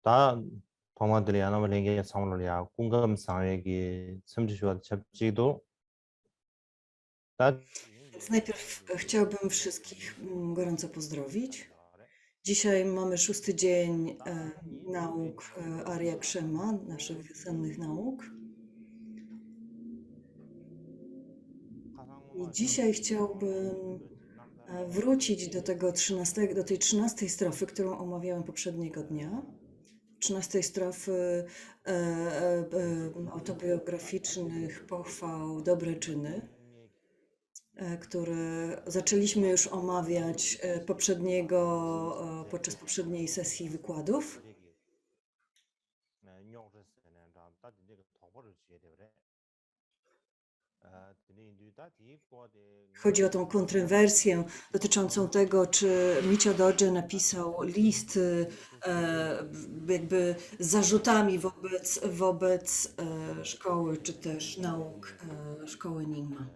다 동화들이 아나블링의 상물이야 공감 상획이 섬지시와 잡지도 다 Więc najpierw chciałabym wszystkich gorąco pozdrowić. Dzisiaj mamy 6. dzień nauk Arya Krzema, naszych wiosennych nauk. I dzisiaj chciałbym wrócić do tej 13 strofy, którą omawiałem poprzedniego dnia. 13 strofy autobiograficznych pochwał Dobre czyny, które zaczęliśmy już omawiać podczas poprzedniej sesji wykładów. Chodzi o tą kontrowersję dotyczącą tego, czy Michio Doge napisał list jakby z zarzutami wobec szkoły, czy też nauk szkoły Nyingma.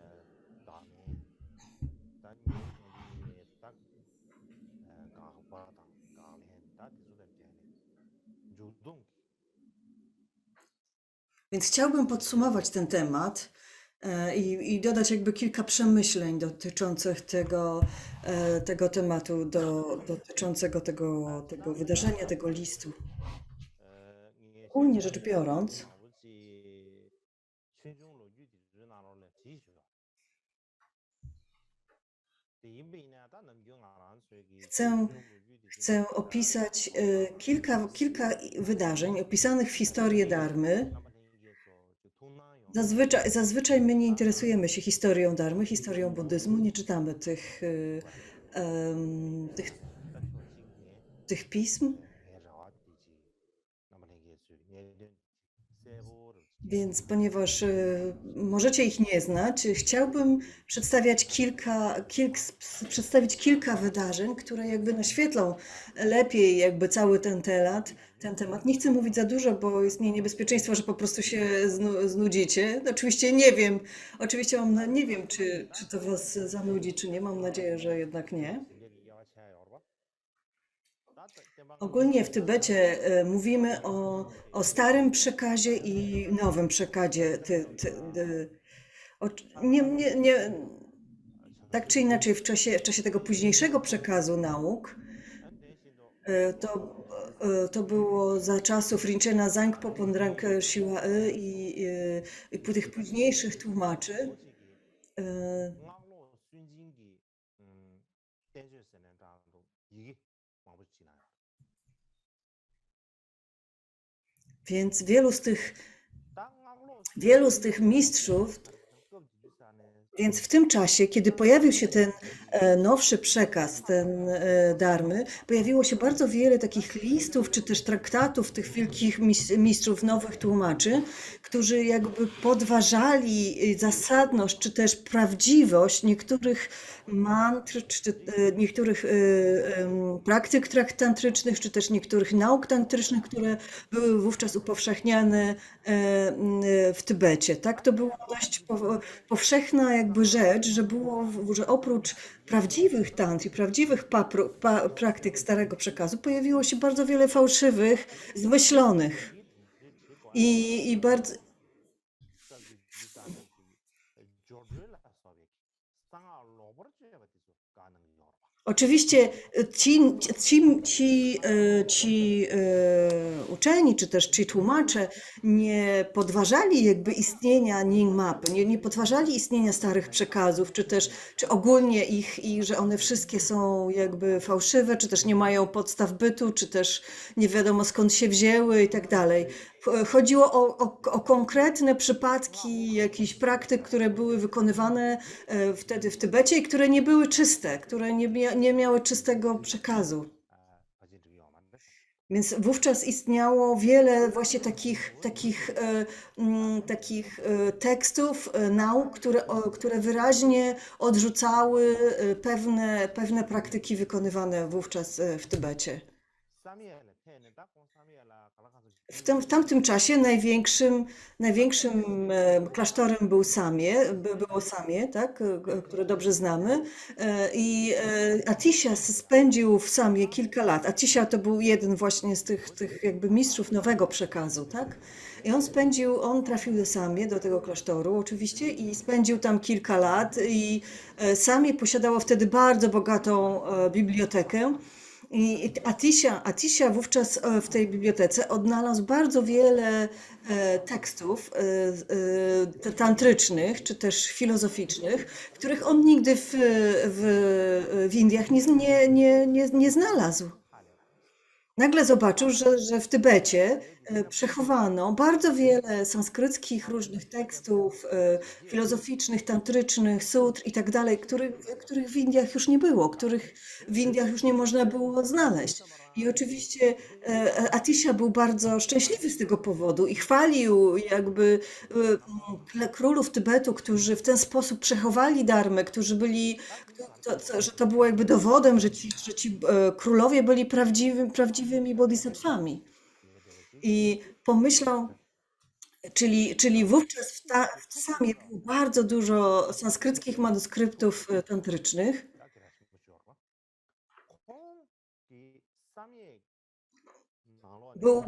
Więc chciałbym podsumować ten temat i dodać jakby kilka przemyśleń dotyczących tego tematu, dotyczącego tego wydarzenia, tego listu. Ogólnie rzecz biorąc, chcę opisać kilka wydarzeń opisanych w historii Dharmy. Zazwyczaj my nie interesujemy się historią Dharmy, historią buddyzmu, nie czytamy tych pism. Więc ponieważ możecie ich nie znać, chciałbym przedstawić kilka wydarzeń, które jakby naświetlą lepiej jakby cały ten temat. Nie chcę mówić za dużo, bo istnieje niebezpieczeństwo, że po prostu się znudzicie. Oczywiście nie wiem, nie wiem, czy to was zanudzi, czy nie. Mam nadzieję, że jednak nie. Ogólnie w Tybecie mówimy o starym przekazie i nowym przekazie. Tak czy inaczej, w czasie tego późniejszego przekazu nauk, to było za czasów Rinpochena Zangpo Phondrang Siwa-y i tych późniejszych tłumaczy. Więc wielu z tych mistrzów, więc w tym czasie, kiedy pojawił się ten nowszy przekaz, ten Dharmy, pojawiło się bardzo wiele takich listów, czy też traktatów tych wielkich mistrzów, nowych tłumaczy, którzy jakby podważali zasadność, czy też prawdziwość niektórych mantr, czy niektórych praktyk tantrycznych, czy też niektórych nauk tantrycznych, które były wówczas upowszechniane w Tybecie. Tak, to była dość powszechna jakby rzecz, że oprócz prawdziwych tantr i prawdziwych praktyk starego przekazu pojawiło się bardzo wiele fałszywych, zmyślonych i bardzo. Oczywiście ci uczeni, czy też ci tłumacze nie podważali jakby istnienia Nyingmapy, nie podważali istnienia starych przekazów, czy ogólnie że one wszystkie są jakby fałszywe, czy też nie mają podstaw bytu, czy też nie wiadomo skąd się wzięły i tak dalej. Chodziło o konkretne przypadki jakichś praktyk, które były wykonywane wtedy w Tybecie i które nie były czyste, które nie miały czystego przekazu. Więc wówczas istniało wiele właśnie takich tekstów, nauk, które wyraźnie odrzucały pewne praktyki wykonywane wówczas w Tybecie. W tamtym czasie największym klasztorem było Samie, tak, które dobrze znamy. I Atisha spędził w Samie kilka lat. Atisha to był jeden właśnie z tych jakby mistrzów nowego przekazu, tak? I on trafił do Samie, do tego klasztoru oczywiście i spędził tam kilka lat i Samie posiadało wtedy bardzo bogatą bibliotekę. I Atisha wówczas w tej bibliotece odnalazł bardzo wiele tekstów tantrycznych czy też filozoficznych, których on nigdy w Indiach nie znalazł. Nagle zobaczył, że w Tybecie przechowano bardzo wiele sanskryckich różnych tekstów filozoficznych, tantrycznych, sutr i tak dalej, których w Indiach już nie było, których w Indiach już nie można było znaleźć. I oczywiście Atisha był bardzo szczęśliwy z tego powodu i chwalił jakby królów Tybetu, którzy w ten sposób przechowali dharmę, którzy byli, że to było jakby dowodem, że ci królowie byli prawdziwymi bodhisattvami. I pomyślał, czyli wówczas w Samie było bardzo dużo sanskryckich manuskryptów tantrycznych. Był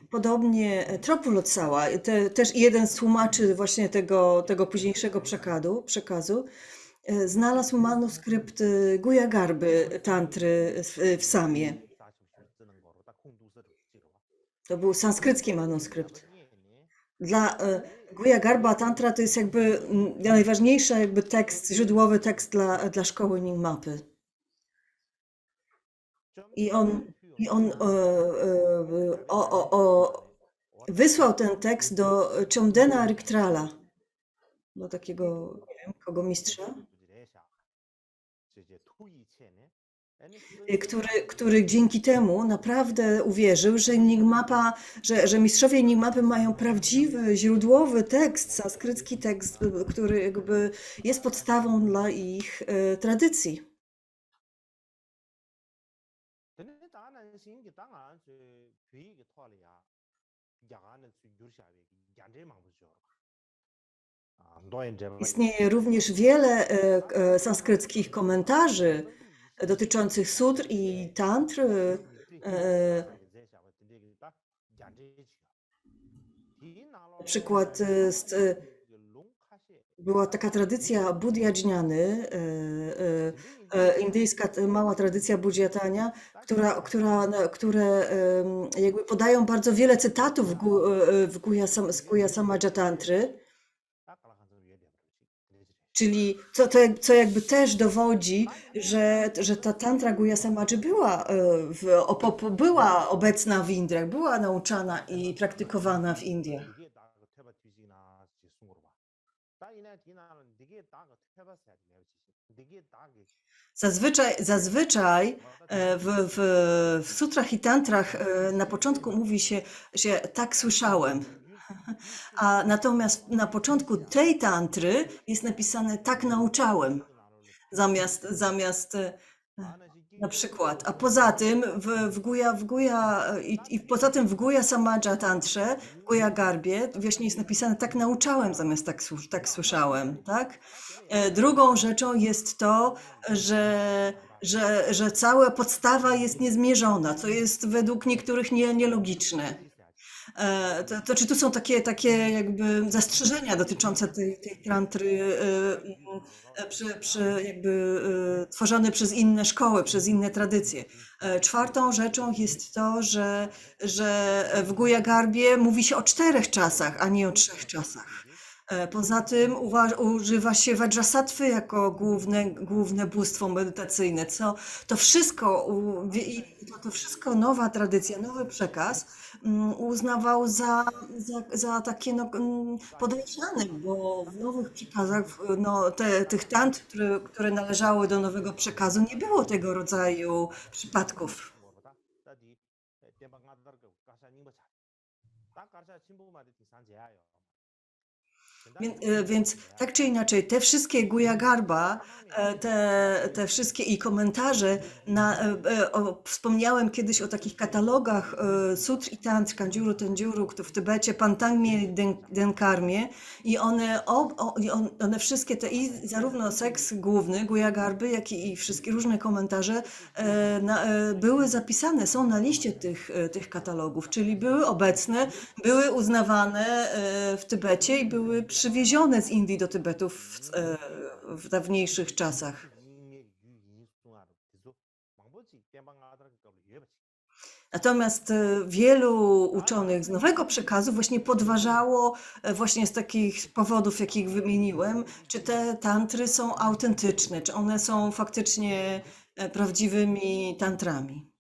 podobnie Tropulocała, też jeden z tłumaczy właśnie tego późniejszego przekazu, znalazł manuskrypt Guya Garby tantry w Samie. To był sanskrycki manuskrypt. Dla Guya Garba tantra to jest jakby najważniejszy jakby tekst, źródłowy tekst dla szkoły Nyingmapy. I on wysłał ten tekst do Chomdena Riktrala, do takiego, nie wiem, kogo mistrza, który dzięki temu naprawdę uwierzył, że mistrzowie Nyingmapy mają prawdziwy, źródłowy tekst, sanskrycki tekst, który jakby jest podstawą dla ich tradycji. Istnieje również wiele sanskryckich komentarzy dotyczących sutr i tantr. Na przykład była taka tradycja Budhyajnany, indyjska mała tradycja budżetania, które jakby podają bardzo wiele cytatów z Guya Samaja Tantry. Czyli co jakby też dowodzi, że ta tantra Guya Samaji była obecna w Indiach, była nauczana i praktykowana w Indiach. Zazwyczaj w sutrach i tantrach na początku mówi się, że tak słyszałem. A natomiast na początku tej tantry jest napisane tak nauczałem, zamiast na przykład. A poza tym poza tym w Guya Samaja Tantrze, w Guya Garbie właśnie jest napisane tak nauczałem zamiast tak słyszałem, tak? Drugą rzeczą jest to, że cała podstawa jest niezmierzona, co jest według niektórych nielogiczne. Czy tu są takie jakby zastrzeżenia dotyczące tej tantry tworzone przez inne szkoły, przez inne tradycje. Czwartą rzeczą jest to, że w Guya Garbie mówi się o 4 czasach, a nie o 3 czasach. Poza tym używa się Vajrasattwy jako główne bóstwo medytacyjne. To wszystko nowa tradycja, nowy przekaz uznawał za takie podejrzane, bo w nowych przekazach, tych tantr, które należały do nowego przekazu, nie było tego rodzaju przypadków. Więc tak czy inaczej, te wszystkie Guya Garba, te wszystkie i komentarze, wspomniałem kiedyś o takich katalogach sutr i tantr, Kanjuru, Tenjuru, w Tybecie, Pantangmie, Denkarmie i one wszystkie te, i zarówno seks główny, Guya Garby, jak i wszystkie różne komentarze były zapisane, są na liście tych katalogów, czyli były obecne, były uznawane w Tybecie i były przywiezione z Indii do Tybetu w dawniejszych czasach. Natomiast wielu uczonych z nowego przekazu właśnie podważało właśnie z takich powodów, jakich wymieniłem, czy te tantry są autentyczne, czy one są faktycznie prawdziwymi tantrami.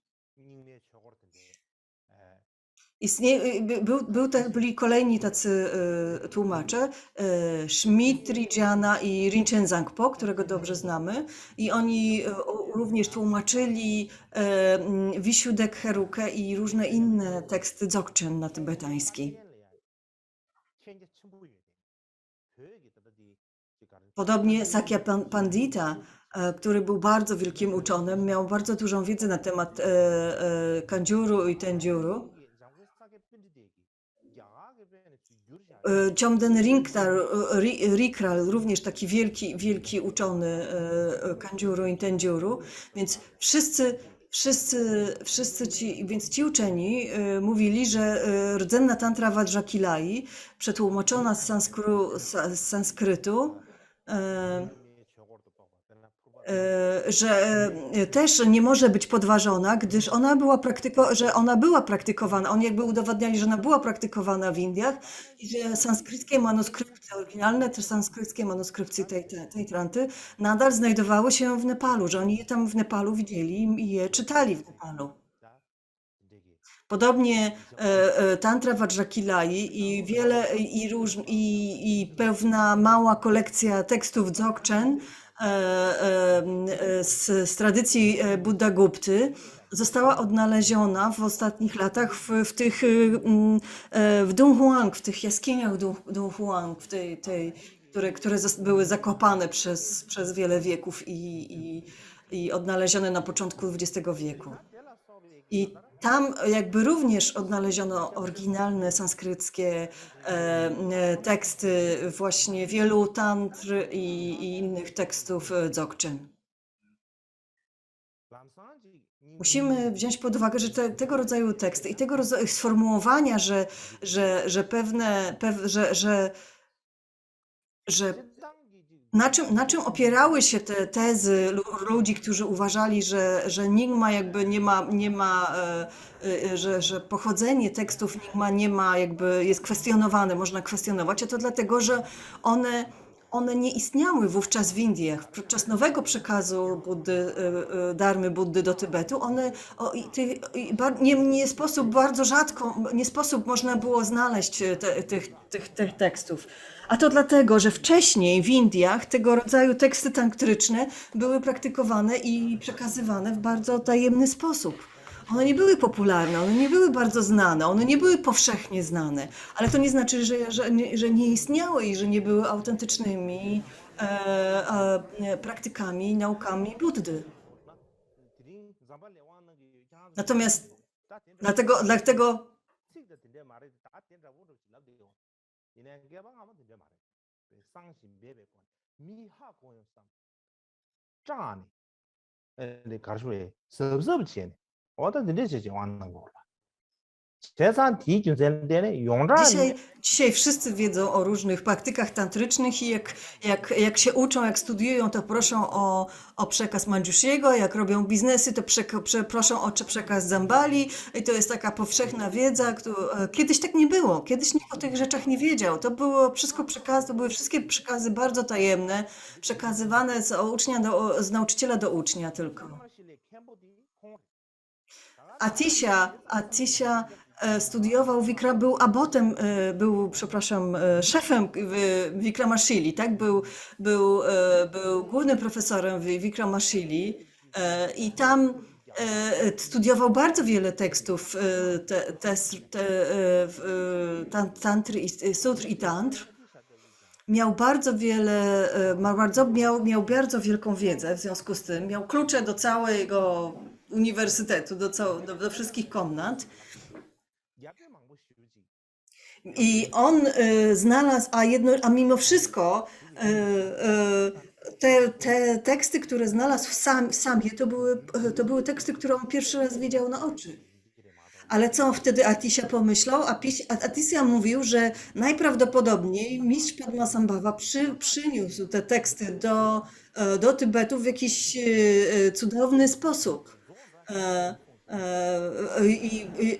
Byli kolejni tacy tłumacze, Schmidt, Rijana i Rinchen Zangpo, którego dobrze znamy, i oni również tłumaczyli Vishuddha Herukę i różne inne teksty Dzogchen na tybetański. Podobnie Sakya Pandita, który był bardzo wielkim uczonym, miał bardzo dużą wiedzę na temat Kanjuru i Tenjuru. Chomden Rikral, również taki wielki uczony Kanjuru i Tenjuru, więc ci uczeni mówili, że rdzenna tantra Vajrakilai, przetłumaczona z sanskrytu, że też nie może być podważona, gdyż ona była praktykowana. Oni jakby udowadniali, że ona była praktykowana w Indiach i że sanskryckie manuskrypty, oryginalne te sanskryckie manuskrypcje tej tranty nadal znajdowały się w Nepalu, że oni je tam w Nepalu widzieli i je czytali w Nepalu. Podobnie tantra Vajrakilai i pewna mała kolekcja tekstów Dzogchen z tradycji Buddha-Gupty została odnaleziona w ostatnich latach w Dunhuang, w tych jaskiniach Dunhuang, które były zakopane przez wiele wieków i odnalezione na początku XX wieku. I tam jakby również odnaleziono oryginalne sanskryckie teksty właśnie wielu tantr i innych tekstów Dzogchen. Musimy wziąć pod uwagę, że tego rodzaju teksty i tego rodzaju sformułowania, że na czym opierały się te tezy ludzi, którzy uważali, że Nyingma jakby nie ma, że pochodzenie tekstów Nyingma nie ma, jakby jest kwestionowane, można kwestionować, a to dlatego, że one nie istniały wówczas w Indiach. Podczas nowego przekazu Dharmy Buddy do Tybetu, nie sposób można było znaleźć tych tekstów. A to dlatego, że wcześniej w Indiach tego rodzaju teksty tantryczne były praktykowane i przekazywane w bardzo tajemny sposób. One nie były popularne, one nie były bardzo znane, one nie były powszechnie znane, ale to nie znaczy, że nie istniały i że nie były autentycznymi praktykami i naukami Buddy. Natomiast dlatego Dzisiaj wszyscy wiedzą o różnych praktykach tantrycznych i jak się uczą, jak studiują, to proszą o przekaz Manjushiego, jak robią biznesy, to proszą o przekaz Zambali i to jest taka powszechna wiedza. Kiedyś tak nie było, kiedyś nikt o tych rzeczach nie wiedział. To były wszystkie przekazy bardzo tajemne, przekazywane z nauczyciela do ucznia tylko. Atisha studiował, był abotem, szefem Vikramashili, tak? Był głównym profesorem Vikramashili i tam studiował bardzo wiele tekstów tantry, sutr i tantr. miał bardzo wielką wiedzę, w związku z tym miał klucze do całego uniwersytetu, do wszystkich komnat. I on znalazł, a mimo wszystko te teksty, które znalazł w Samie, to były teksty, które on pierwszy raz widział na oczy. Ale co wtedy Atisha pomyślał? Atisha mówił, że najprawdopodobniej mistrz Padmasambhava przyniósł te teksty do Tybetu w jakiś cudowny sposób.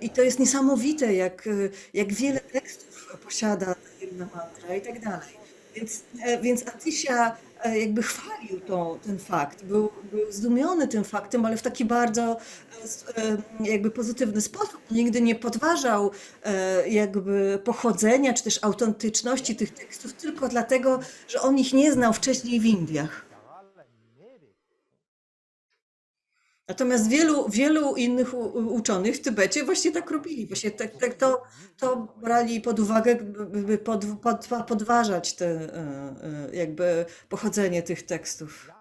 I to jest niesamowite, jak wiele tekstów posiada jedna mantra i tak dalej. Więc Atisha jakby chwalił ten fakt, był zdumiony tym faktem, ale w taki bardzo jakby pozytywny sposób. Nigdy nie podważał jakby pochodzenia czy też autentyczności tych tekstów tylko dlatego, że on ich nie znał wcześniej w Indiach. Natomiast wielu innych uczonych w Tybecie właśnie tak robili. Właśnie to brali pod uwagę, by podważać jakby pochodzenie tych tekstów.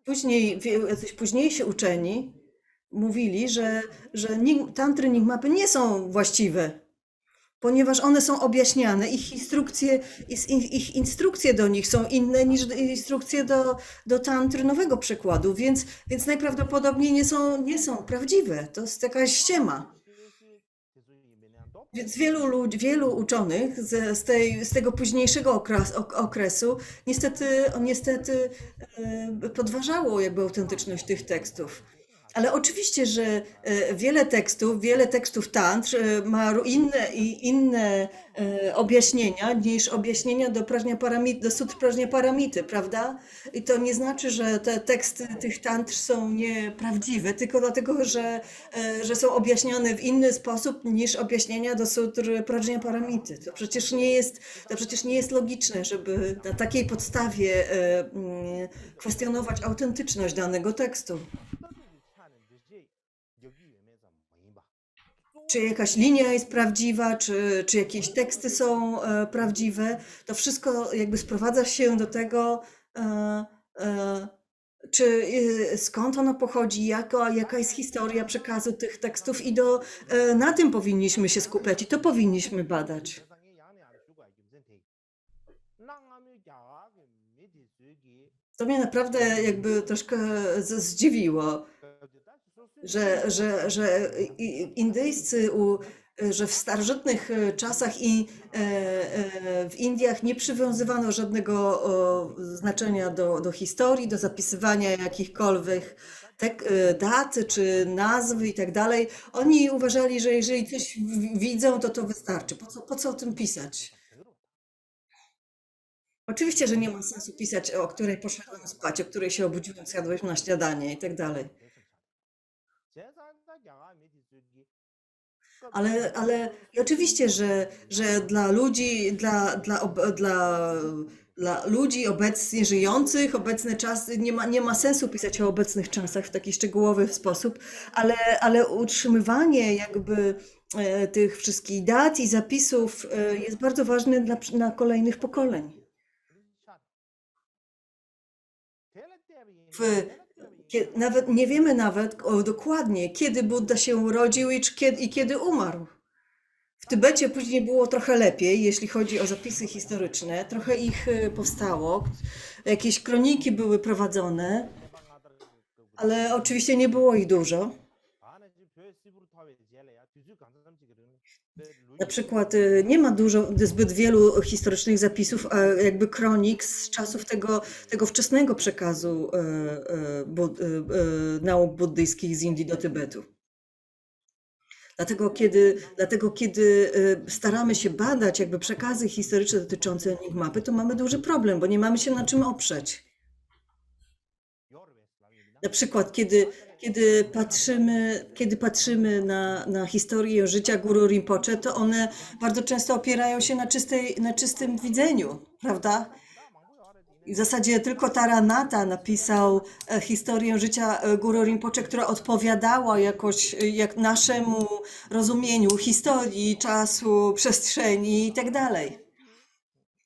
Później jacyś późniejsi uczeni mówili, że tantry Nigmapy nie są właściwe, ponieważ one są objaśniane, ich instrukcje do nich są inne niż instrukcje do tantry nowego przykładu, więc najprawdopodobniej nie są prawdziwe. To jest jakaś ściema. Więc wielu uczonych z tego późniejszego okresu niestety podważało jakby autentyczność tych tekstów. Ale oczywiście, że wiele tekstów tantr ma inne objaśnienia niż objaśnienia do sutr Prajna Paramity, prawda? I to nie znaczy, że te teksty tych tantr są nieprawdziwe, tylko dlatego, że są objaśnione w inny sposób niż objaśnienia do sutr Prajna Paramity. To przecież nie jest logiczne, żeby na takiej podstawie kwestionować autentyczność danego tekstu. Czy jakaś linia jest prawdziwa, czy jakieś teksty są prawdziwe, to wszystko jakby sprowadza się do tego, skąd ono pochodzi, jaka jest historia przekazu tych tekstów i na tym powinniśmy się skupiać i to powinniśmy badać. To mnie naprawdę jakby troszkę zdziwiło, że indyjscy, że w starożytnych czasach i w Indiach nie przywiązywano żadnego znaczenia do historii, do zapisywania jakichkolwiek dat czy nazwy i tak dalej. Oni uważali, że jeżeli coś widzą, to wystarczy. Po co o tym pisać? Oczywiście, że nie ma sensu pisać, o której poszedłem spać, o której się obudziłem, zjadłeś na śniadanie i tak dalej. Ale i oczywiście, że dla ludzi, dla ludzi obecnie żyjących, obecne czasy, nie ma sensu pisać o obecnych czasach w taki szczegółowy sposób, ale utrzymywanie jakby tych wszystkich dat i zapisów jest bardzo ważne dla kolejnych pokoleń. Nawet nie wiemy dokładnie, kiedy Buddha się urodził i kiedy umarł. W Tybecie później było trochę lepiej, jeśli chodzi o zapisy historyczne. Trochę ich powstało. Jakieś kroniki były prowadzone, ale oczywiście nie było ich dużo. Na przykład nie ma zbyt wielu historycznych zapisów, jakby kronik z czasów tego wczesnego przekazu nauk buddyjskich z Indii do Tybetu. Dlatego kiedy staramy się badać jakby przekazy historyczne dotyczące Nigmapy, to mamy duży problem, bo nie mamy się na czym oprzeć. Na przykład, kiedy patrzymy na historię życia Guru Rinpoche, to one bardzo często opierają się na czystym widzeniu, prawda? I w zasadzie tylko Taranata napisał historię życia Guru Rinpoche, która odpowiadała jakoś jak naszemu rozumieniu historii, czasu, przestrzeni i tak dalej.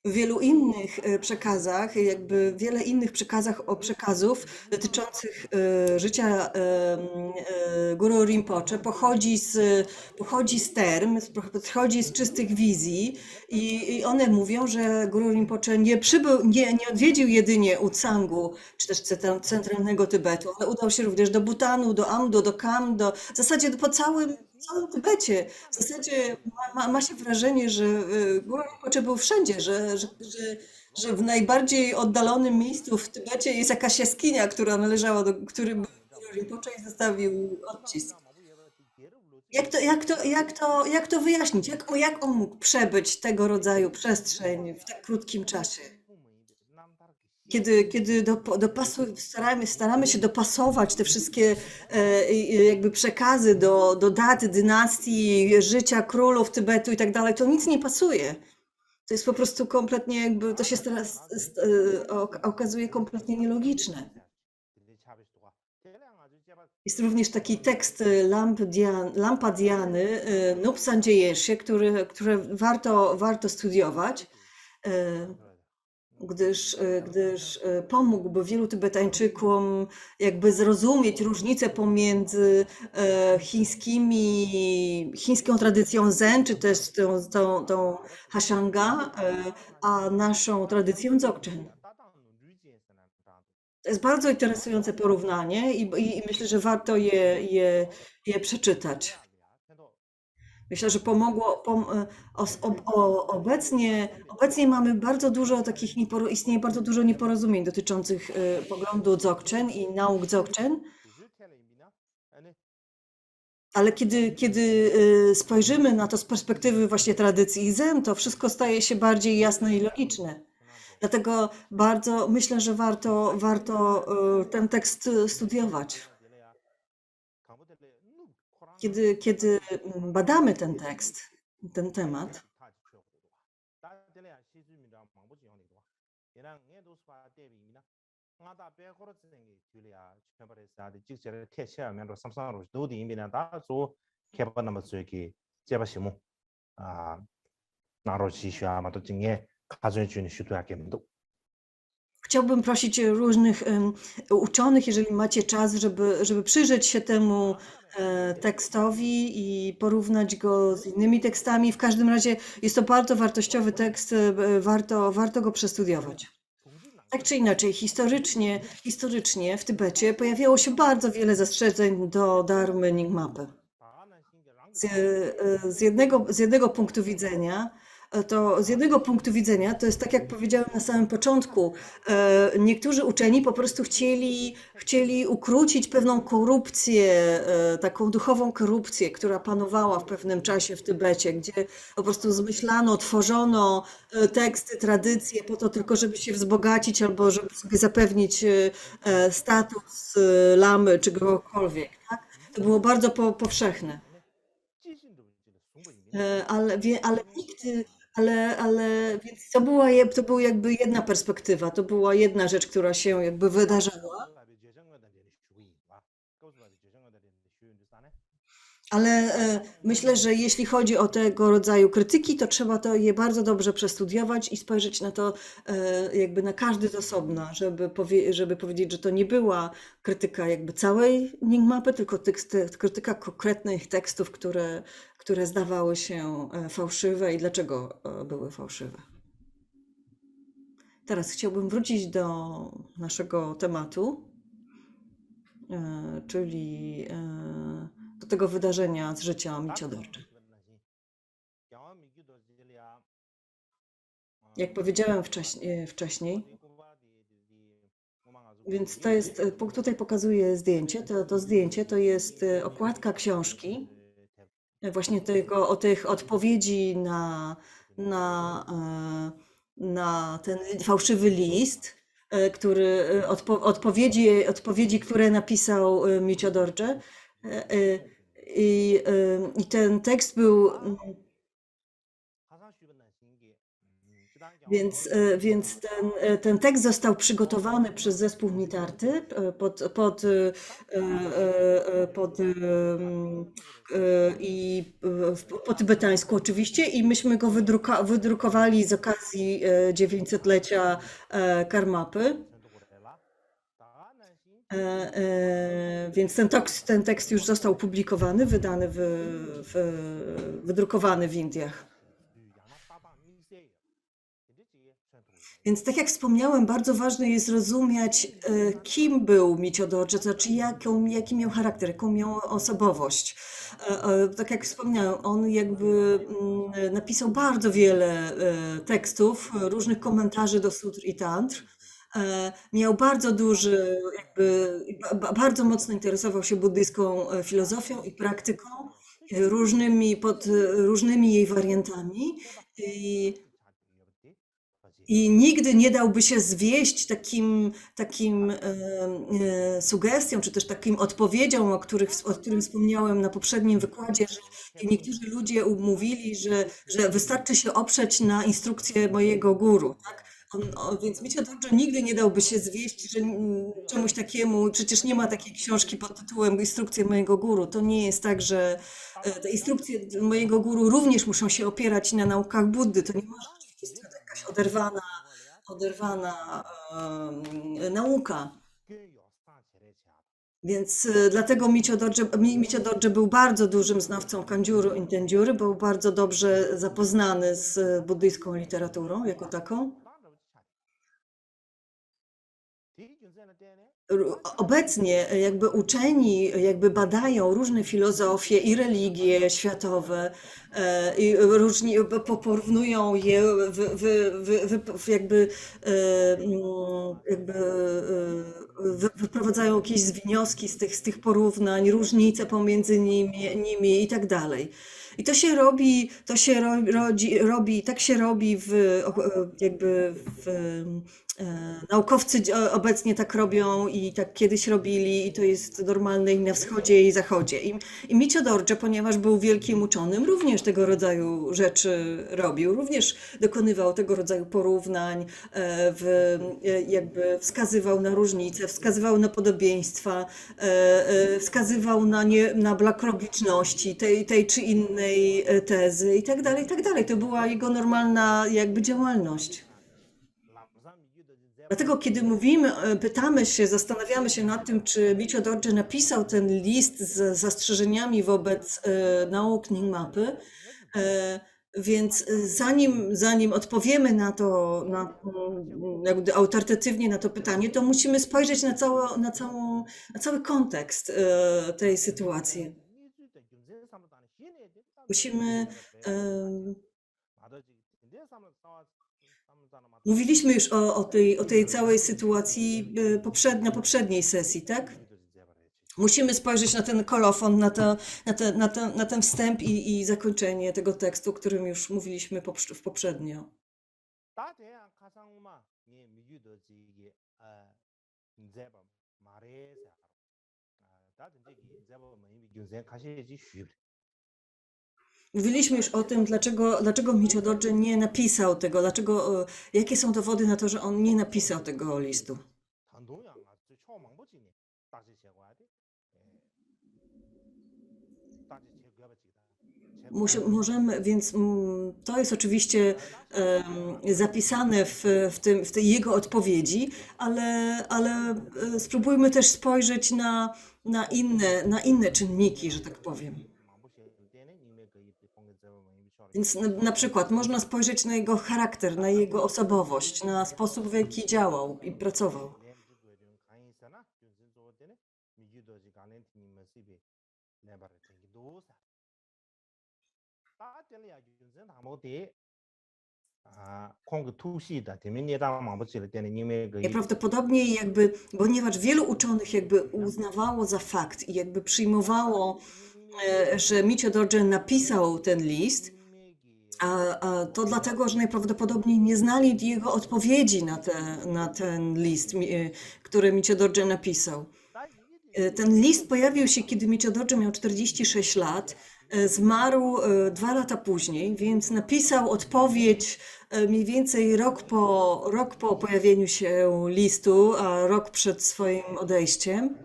W wielu innych przekazach, jakby wiele innych przekazów dotyczących życia Guru Rinpoche pochodzi z term, pochodzi z czystych wizji i one mówią, że Guru Rinpoche nie odwiedził jedynie Utsangu, czy też centralnego Tybetu, ale udał się również do Butanu, do Amdo, do Kamdo, w zasadzie po całym Tybecie. W zasadzie ma się wrażenie, że Guru Rinpoche był wszędzie, że w najbardziej oddalonym miejscu w Tybecie jest jakaś jaskinia, która należała do której był Guru Rinpoche i zostawił odcisk. Jak to wyjaśnić? Jak on mógł przebyć tego rodzaju przestrzeń w tak krótkim czasie? Kiedy staramy się dopasować te wszystkie jakby przekazy do dat, dynastii, życia królów Tybetu i tak dalej, to nic nie pasuje. To jest po prostu kompletnie jakby, to się teraz okazuje kompletnie nielogiczne. Jest również taki tekst Lampa Diany, Nupsan Dziejesie, które warto studiować, gdyż pomógłby wielu Tybetańczykom jakby zrozumieć różnicę pomiędzy chińską tradycją Zen, czy też tą Hashanga, a naszą tradycją Dzogchen. To jest bardzo interesujące porównanie i myślę, że warto je przeczytać. Myślę, że pomogło. Obecnie mamy bardzo dużo istnieje bardzo dużo nieporozumień dotyczących poglądu Dzogchen i nauk Dzogchen. Ale kiedy spojrzymy na to z perspektywy właśnie tradycji Zen, to wszystko staje się bardziej jasne i logiczne. Dlatego myślę, że warto ten tekst studiować. Kiedy badamy ten tekst, ten temat, chciałbym prosić różnych uczonych, jeżeli macie czas, żeby przyjrzeć się temu tekstowi i porównać go z innymi tekstami. W każdym razie jest to bardzo wartościowy tekst, warto go przestudiować. Tak czy inaczej, historycznie w Tybecie pojawiało się bardzo wiele zastrzeżeń do Dharmy Nyingmapy. Z jednego punktu widzenia to jest tak, jak powiedziałem na samym początku. Niektórzy uczeni po prostu chcieli ukrócić pewną korupcję, taką duchową korupcję, która panowała w pewnym czasie w Tybecie, gdzie po prostu zmyślano, tworzono teksty, tradycje po to tylko, żeby się wzbogacić albo żeby sobie zapewnić status lamy czy kogokolwiek. Tak? To było bardzo powszechne. Więc to była jakby jedna perspektywa, to była jedna rzecz, która się jakby wydarzała, ale myślę, że jeśli chodzi o tego rodzaju krytyki, to trzeba je bardzo dobrze przestudiować i spojrzeć na to jakby na każdy z osobna, żeby powiedzieć, że to nie była krytyka jakby całej Nyingmapy, tylko krytyka konkretnych tekstów, które zdawały się fałszywe i dlaczego były fałszywe. Teraz chciałbym wrócić do naszego tematu, czyli do tego wydarzenia z życia Michio-dorje. Jak powiedziałem wcześniej, więc to jest, tutaj pokazuję zdjęcie, to zdjęcie to jest okładka książki, właśnie o tych odpowiedzi na ten fałszywy list, odpowiedzi, które napisał Michio-dorje. I ten tekst Więc ten tekst został przygotowany przez zespół Mitarty po tybetańsku oczywiście i myśmy go wydrukowali z okazji 900-lecia Karmapy. Więc ten tekst już został opublikowany, wydany, wydrukowany w Indiach. Więc tak jak wspomniałem, bardzo ważne jest rozumieć, kim był Micio Dorje, to znaczy jaki miał charakter, jaką miał osobowość. Tak jak wspomniałem, on jakby napisał bardzo wiele tekstów, różnych komentarzy do sutr i tantr. Miał bardzo duży, bardzo mocno interesował się buddyjską filozofią i praktyką, różnymi jej wariantami. I nigdy nie dałby się zwieść takim sugestiom, czy też takim odpowiedziom, o którym wspomniałem na poprzednim wykładzie, że niektórzy ludzie mówili, że wystarczy się oprzeć na instrukcję mojego guru, tak? Więc Micio Dorje nigdy nie dałby się zwieść, że czemuś takiemu, przecież nie ma takiej książki pod tytułem Instrukcje mojego guru. To nie jest tak, że te instrukcje mojego guru również muszą się opierać na naukach Buddy. To nie może być jakaś oderwana nauka. Więc dlatego Micio Dorje był bardzo dużym znawcą Kandziuru i Tendziury, był bardzo dobrze zapoznany z buddyjską literaturą jako taką. Obecnie jakby uczeni jakby badają różne filozofie i religie światowe i porównują je, wyprowadzają jakieś wnioski z tych porównań, różnice pomiędzy nimi i tak dalej. I to się robi, tak się robi naukowcy obecnie tak robią i tak kiedyś robili i to jest normalne i na wschodzie i zachodzie. I Micio Dorje, ponieważ był wielkim uczonym, również tego rodzaju rzeczy robił, również dokonywał tego rodzaju porównań, jakby wskazywał na różnice, wskazywał na podobieństwa, wskazywał na brak logiczności tej czy innej tezy i tak dalej, i tak dalej. To była jego normalna jakby działalność. Dlatego, kiedy pytamy się, zastanawiamy się nad tym, czy Micio Dorje napisał ten list z zastrzeżeniami wobec nauk Nyingmapy, więc zanim odpowiemy na to, jakby autorytatywnie na to pytanie, to musimy spojrzeć na cały kontekst tej sytuacji. Musimy. Mówiliśmy już o tej całej sytuacji na poprzedniej sesji, tak? Musimy spojrzeć na ten kolofon, na ten wstęp i zakończenie tego tekstu, o którym już mówiliśmy poprzednio. Mówiliśmy już o tym, dlaczego Micio Dorje nie napisał tego, jakie są dowody na to, że on nie napisał tego listu. Możemy, więc to jest oczywiście zapisane w tej jego odpowiedzi, ale spróbujmy też spojrzeć na inne czynniki, że tak powiem. Więc na przykład można spojrzeć na jego charakter, na jego osobowość, na sposób, w jaki działał i pracował. Najprawdopodobniej ponieważ wielu uczonych uznawało za fakt i przyjmowało, że Micio Dorje napisał ten list, a to dlatego, że najprawdopodobniej nie znali jego odpowiedzi na ten list, który Micio Dorje napisał. Ten list pojawił się, kiedy Micio Dorje miał 46 lat Zmarł 2 lata później, więc napisał odpowiedź mniej więcej rok po pojawieniu się listu, a rok przed swoim odejściem.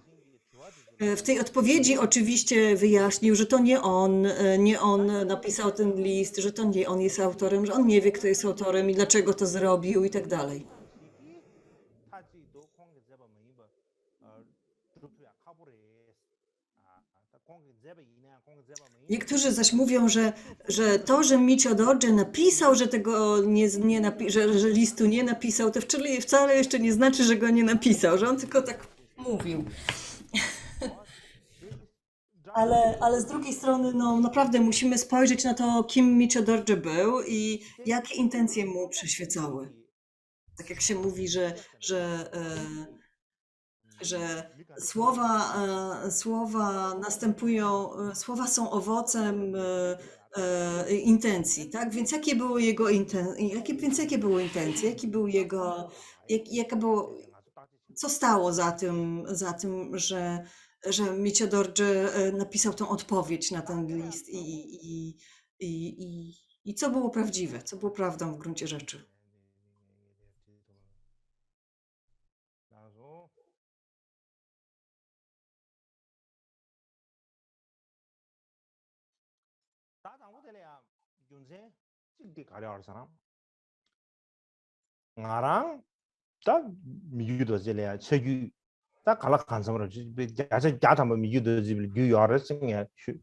W tej odpowiedzi oczywiście wyjaśnił, że to nie on napisał ten list, że to nie on jest autorem, że on nie wie, kto jest autorem i dlaczego to zrobił i tak dalej. Niektórzy zaś mówią, że to, że Micio Dorje napisał, że tego że listu nie napisał, to wcale jeszcze nie znaczy, że go nie napisał, że on tylko tak mówił. Ale z drugiej strony, no naprawdę musimy spojrzeć na to, kim Micio Dorje był i jakie intencje mu przyświecały. Tak jak się mówi, że słowa następują, słowa są owocem intencji, tak? Więc jakie były jego jakie były intencje, jaka było, co stało za tym, że Micio Dorje napisał tą odpowiedź na ten list i co było prawdziwe, co było prawdą w gruncie rzeczy. 나랑 딱 미규도 zelaya chegu 딱 갈락 간sam으로 야자 뭐 미규도 집 규여를 생에 슈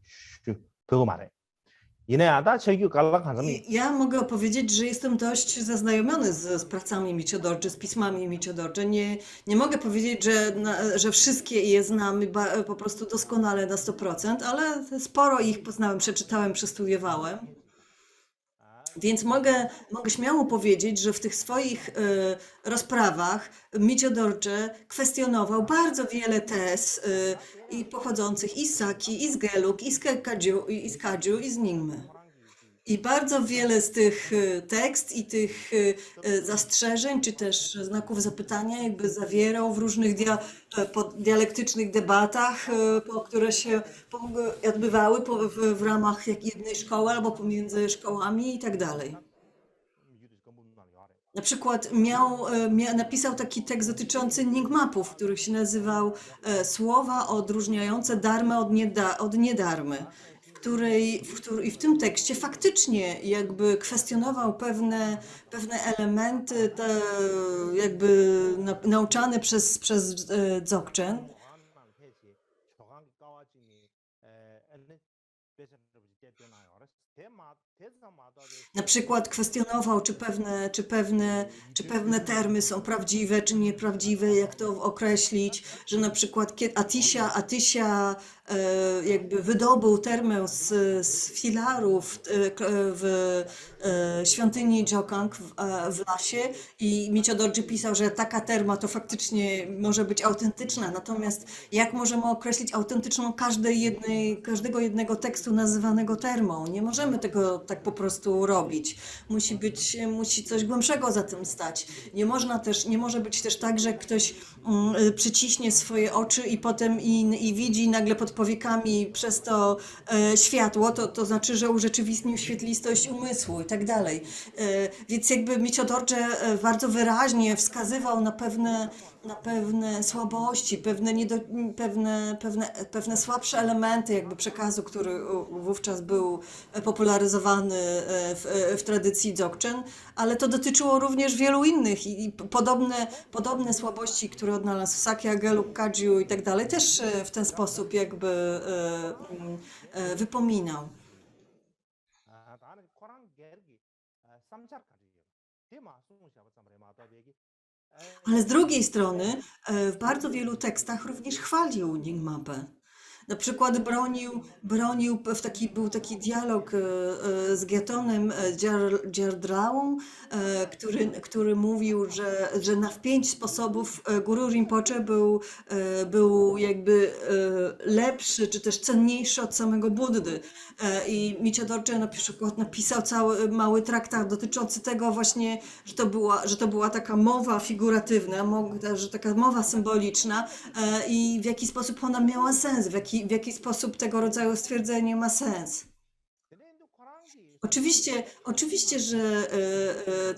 그거 말해. 이내야다 chegu 갈락 간sam이 Ja mogę opowiedzieć, że jestem dość zaznajomiony z pracami Micio Dorje, z pismami Micio Dorje. Nie mogę powiedzieć, że wszystkie je znamy po prostu doskonale na 100%, ale sporo ich poznałem, przeczytałem, przestudiowałem. Więc mogę śmiało powiedzieć, że w tych swoich rozprawach Micio Dorje kwestionował bardzo wiele tez i pochodzących i z Saki, i z Gelug, i z Kadziu, i z Nyingmy. I bardzo wiele z tych tekst i tych zastrzeżeń, czy też znaków zapytania jakby zawierał w różnych dialektycznych debatach, które się odbywały w ramach jednej szkoły albo pomiędzy szkołami i tak dalej. Na przykład napisał taki tekst dotyczący Nyingmapów, w których się nazywał Słowa odróżniające darmę od niedarmy. I w tym tekście faktycznie jakby kwestionował pewne elementy jakby nauczane przez Dzogchen. Na przykład kwestionował, czy pewne termy są prawdziwe, czy nieprawdziwe, jak to określić, że na przykład Atysia jakby wydobył termę z filarów w świątyni Jokang w lasie i Micio Dorje pisał, że taka terma to faktycznie może być autentyczna, natomiast jak możemy określić autentyczną każdego jednego tekstu nazywanego termą? Nie możemy tego tak po prostu robić. Musi coś głębszego za tym stać. Nie może być też tak, że ktoś przyciśnie swoje oczy i potem i widzi nagle pod powiekami przez to światło, to znaczy, że urzeczywistnił świetlistość umysłu i tak dalej. Więc jakby Micio Dorje bardzo wyraźnie wskazywał na pewne słabości, pewne słabsze elementy jakby przekazu, który wówczas był popularyzowany w tradycji Dzogchen, ale to dotyczyło również wielu innych i podobne słabości, które odnalazł Sakya, Gelug, Kadziu i tak dalej, też w ten sposób jakby wypominał. Ale z drugiej strony w bardzo wielu tekstach również chwalił Nyingmapę. Na przykład był taki dialog z Gyatonem Gyardraą, który mówił, że w 5 sposobów Guru Rinpoche był jakby lepszy, czy też cenniejszy od samego Buddy. I Micio Dorje na przykład napisał cały mały traktat dotyczący tego właśnie, że to była taka mowa figuratywna, że taka mowa symboliczna i w jaki sposób ona miała sens, w jaki sposób tego rodzaju stwierdzenie ma sens. Oczywiście, że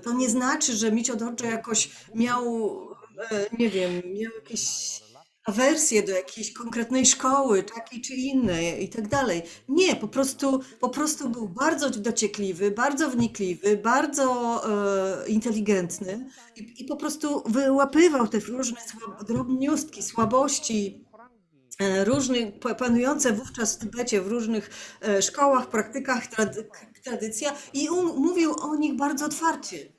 to nie znaczy, że Micio Dorje jakoś miał, nie wiem, miał jakieś awersję do jakiejś konkretnej szkoły, takiej czy innej i tak dalej. Nie, po prostu był bardzo dociekliwy, bardzo wnikliwy, bardzo inteligentny i po prostu wyłapywał te różne drobniustki, słabości różnych, panujące wówczas w Tybecie, w różnych szkołach, praktykach, tradycja i mówił o nich bardzo otwarcie.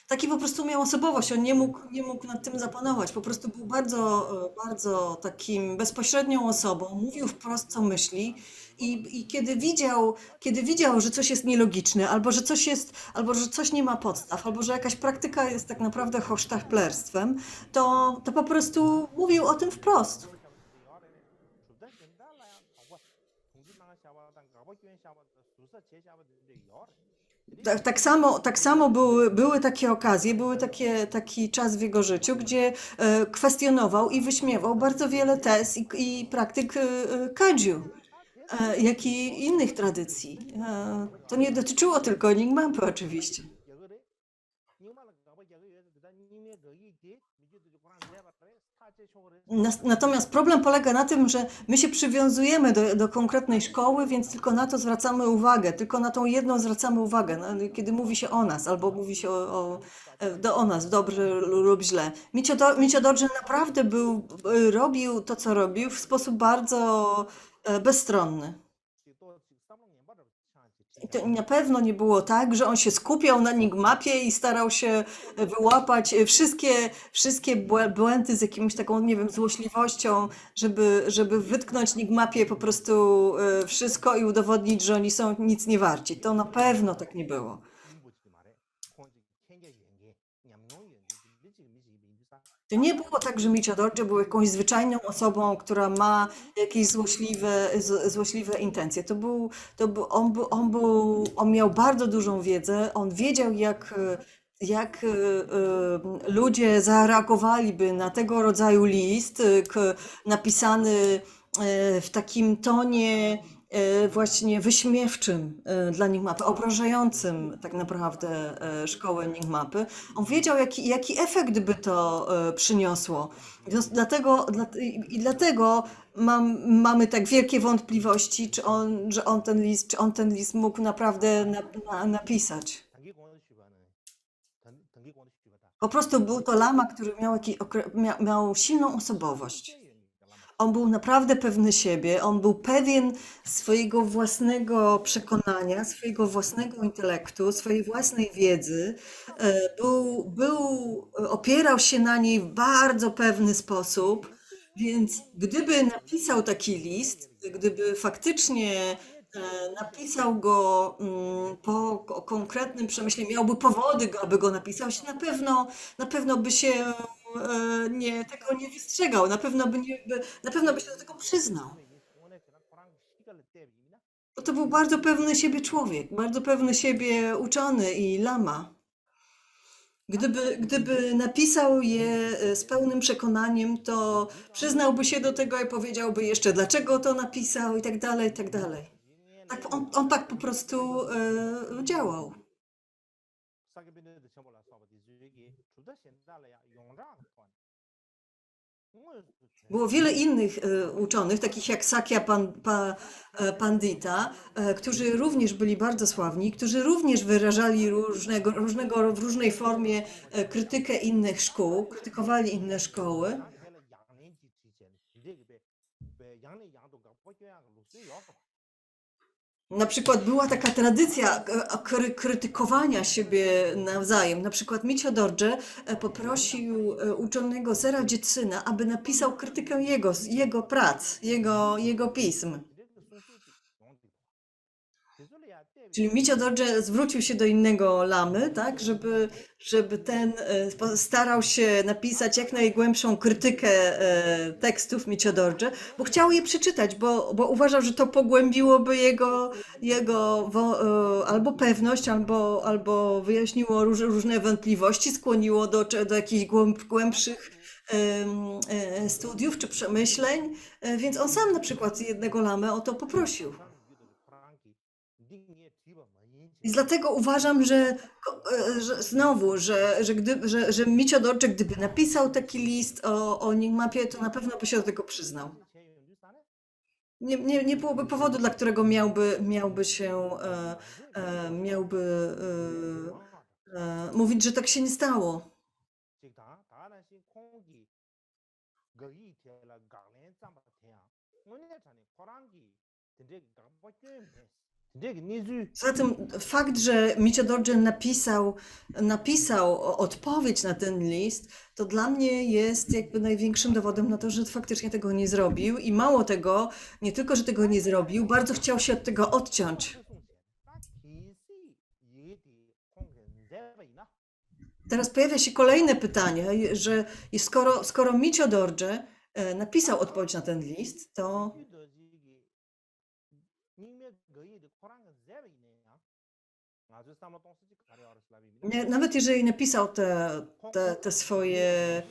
Taki po prostu miał osobowość, on nie mógł nad tym zapanować. Po prostu był bardzo, bardzo takim bezpośrednią osobą, mówił wprost, co myśli. I kiedy widział, że coś jest nielogiczne, albo że coś nie ma podstaw, albo że jakaś praktyka jest tak naprawdę hochsztaplerstwem, to po prostu mówił o tym wprost. Tak samo były takie okazje, taki czas w jego życiu, gdzie kwestionował i wyśmiewał bardzo wiele tez i praktyk Kagyu, jak i innych tradycji. To nie dotyczyło tylko Nyingmapy oczywiście. Natomiast problem polega na tym, że my się przywiązujemy do konkretnej szkoły, więc tylko na to zwracamy uwagę, tylko na tą jedną zwracamy uwagę, no, kiedy mówi się o nas, albo mówi się o nas, dobrze lub źle. Micio Dorje naprawdę robił to, co robił w sposób bardzo bezstronny. I to na pewno nie było tak, że on się skupiał na Enigmapie i starał się wyłapać wszystkie błędy z jakimś taką, nie wiem, złośliwością, żeby wytknąć Enigmapie po prostu wszystko i udowodnić, że oni są nic nie warci. To na pewno tak nie było. To nie było tak, że Micio Dorje był jakąś zwyczajną osobą, która ma jakieś złośliwe intencje. On miał bardzo dużą wiedzę, on wiedział, jak ludzie zareagowaliby na tego rodzaju list, napisany w takim tonie właśnie wyśmiewczym dla Enigmapy, obrażającym tak naprawdę szkołę Enigmapy. On wiedział, jaki efekt by to przyniosło. Dlatego mamy tak wielkie wątpliwości, czy on ten list mógł naprawdę napisać. Po prostu był to lama, który miał silną osobowość. On był naprawdę pewny siebie, on był pewien swojego własnego przekonania, swojego własnego intelektu, swojej własnej wiedzy. Opierał się na niej w bardzo pewny sposób, więc gdyby napisał taki list, gdyby faktycznie napisał go po konkretnym przemyśleniu, miałby powody, aby go napisał, na pewno by się tego nie wystrzegał, na pewno by się do tego przyznał. Bo to był bardzo pewny siebie człowiek, bardzo pewny siebie uczony i lama. Gdyby napisał je z pełnym przekonaniem, to przyznałby się do tego i powiedziałby jeszcze, dlaczego to napisał i tak dalej, i tak dalej. On tak po prostu działał. Było wiele innych uczonych, takich jak Sakya Pandita, którzy również byli bardzo sławni, którzy również wyrażali w różnej formie krytykę innych szkół, krytykowali inne szkoły. Na przykład była taka tradycja krytykowania siebie nawzajem. Na przykład Micio Dorje poprosił uczonego Sera Dzietsyna, aby napisał krytykę jego prac, jego pism. Czyli Micio Dorje zwrócił się do innego lamy, tak, żeby ten starał się napisać jak najgłębszą krytykę tekstów Micio Dorje, bo chciał je przeczytać, bo uważał, że to pogłębiło jego albo pewność, albo wyjaśniło różne wątpliwości, skłoniło do jakichś głębszych studiów czy przemyśleń, więc on sam na przykład jednego lamę o to poprosił. I dlatego uważam, że znowu, że Micio Dorje, gdyby napisał taki list o Ningmapie, to na pewno by się do tego przyznał. Nie byłoby powodu, dla którego miałby mówić, że tak się nie stało. Zatem fakt, że Micio Dorje napisał odpowiedź na ten list, to dla mnie jest jakby największym dowodem na to, że faktycznie tego nie zrobił. I mało tego, nie tylko, że tego nie zrobił, bardzo chciał się od tego odciąć. Teraz pojawia się kolejne pytanie, że skoro Micio Dorje napisał odpowiedź na ten list, to nawet jeżeli napisał te swoje.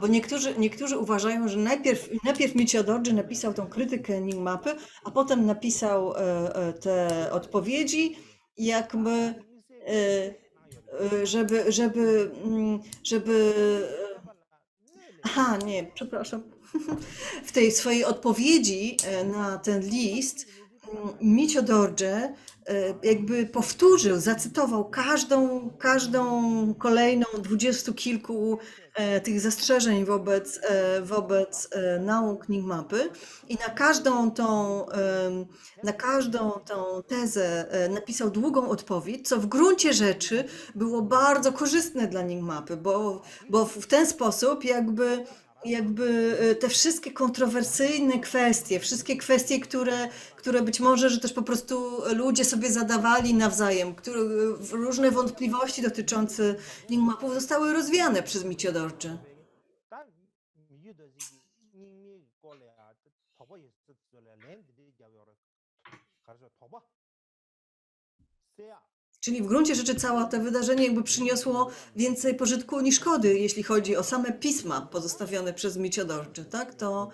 Bo niektórzy uważają, że najpierw Micio Dorje napisał tą krytykę Enigmapy, a potem napisał te odpowiedzi, jakby żeby. Aha, nie, przepraszam. W tej swojej odpowiedzi na ten list Micio Dorje jakby powtórzył, zacytował każdą kolejną 20 kilku tych zastrzeżeń wobec nauk Ningmapy i na każdą tą tezę napisał długą odpowiedź, co w gruncie rzeczy było bardzo korzystne dla Ningmapy, bo w ten sposób jakby te wszystkie kontrowersyjne kwestie, wszystkie kwestie, które być może, że też po prostu ludzie sobie zadawali nawzajem, różne wątpliwości dotyczące Ningmapów zostały rozwiane przez Micio Dorje. Czyli w gruncie rzeczy całe to wydarzenie jakby przyniosło więcej pożytku niż szkody, jeśli chodzi o same pisma pozostawione przez Micio Dorje, tak? To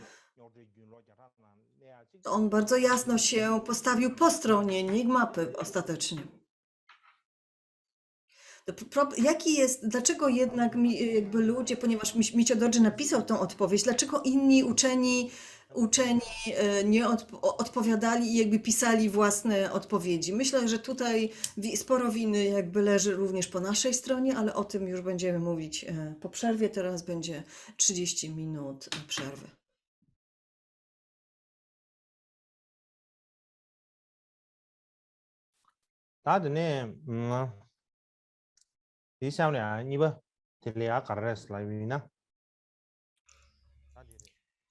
on bardzo jasno się postawił po stronie Ningmapy ostatecznie. Dlaczego jednak jakby ludzie, ponieważ Micio Dorje napisał tą odpowiedź, dlaczego inni uczeni nie odpowiadali i jakby pisali własne odpowiedzi? Myślę, że tutaj sporo winy jakby leży również po naszej stronie, ale o tym już będziemy mówić po przerwie. Teraz będzie 30 minut przerwy.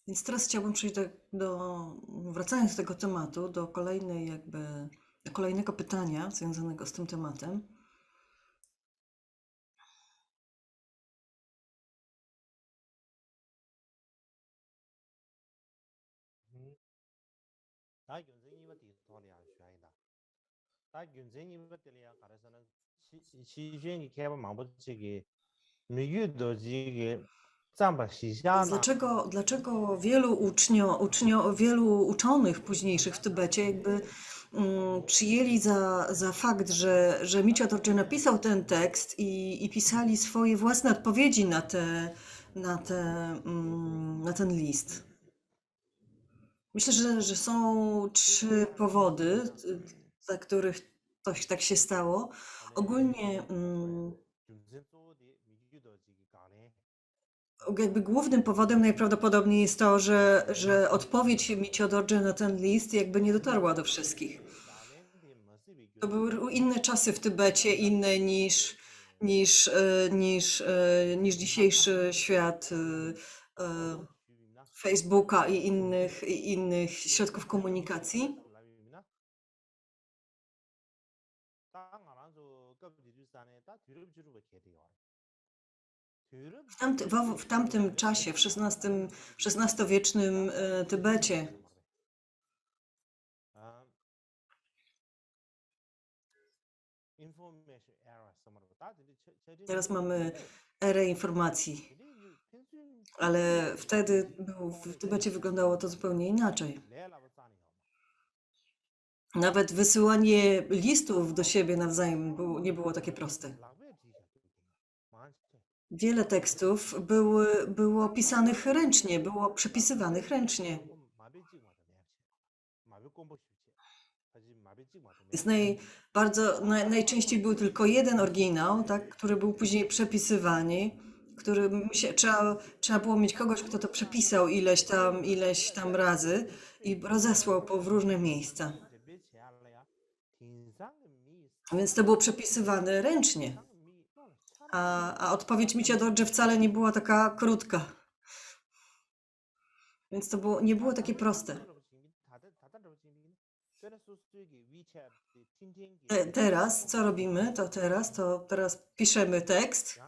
Więc teraz chciałbym przejść wracając do tego tematu, do kolejnego pytania związanego z tym tematem. Dlaczego wielu uczonych późniejszych w Tybecie jakby przyjęli za fakt, że Micio Dorje napisał ten tekst i pisali swoje własne odpowiedzi na ten list? Myślę, że są 3 powody, dla których tak się stało. Ogólnie jakby głównym powodem najprawdopodobniej jest to, że odpowiedź Micio Dorje na ten list jakby nie dotarła do wszystkich. To były inne czasy w Tybecie, inne niż dzisiejszy świat Facebooka i innych środków komunikacji. W tamtym czasie, w XVI-wiecznym Tybecie, teraz mamy erę informacji. Ale wtedy w Tybecie wyglądało to zupełnie inaczej. Nawet wysyłanie listów do siebie nawzajem nie było takie proste. Wiele tekstów było pisanych ręcznie, było przepisywanych ręcznie. Jest najczęściej był tylko jeden oryginał, tak, który był później przepisywany, trzeba było mieć kogoś, kto to przepisał ileś tam razy i rozesłał w różne miejsca. Więc to było przepisywane ręcznie. A odpowiedź Micia Dorje wcale nie była taka krótka. Więc to nie było takie proste. Teraz co robimy? Teraz piszemy tekst,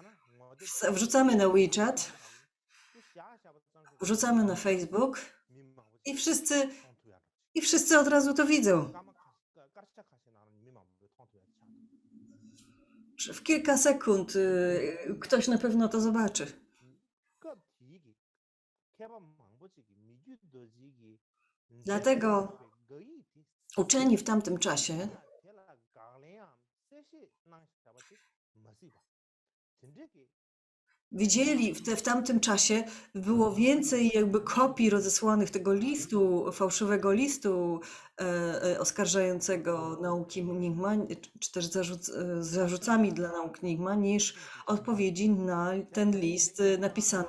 wrzucamy na WeChat, wrzucamy na Facebook i wszyscy od razu to widzą. W kilka sekund ktoś na pewno to zobaczy. Dlatego uczeni w tamtym czasie widzieli, w tamtym czasie było więcej jakby kopii rozesłanych tego listu, fałszywego listu oskarżającego nauki Nyingma, czy też z zarzutami dla nauk Nyingma, niż odpowiedzi na ten list napisany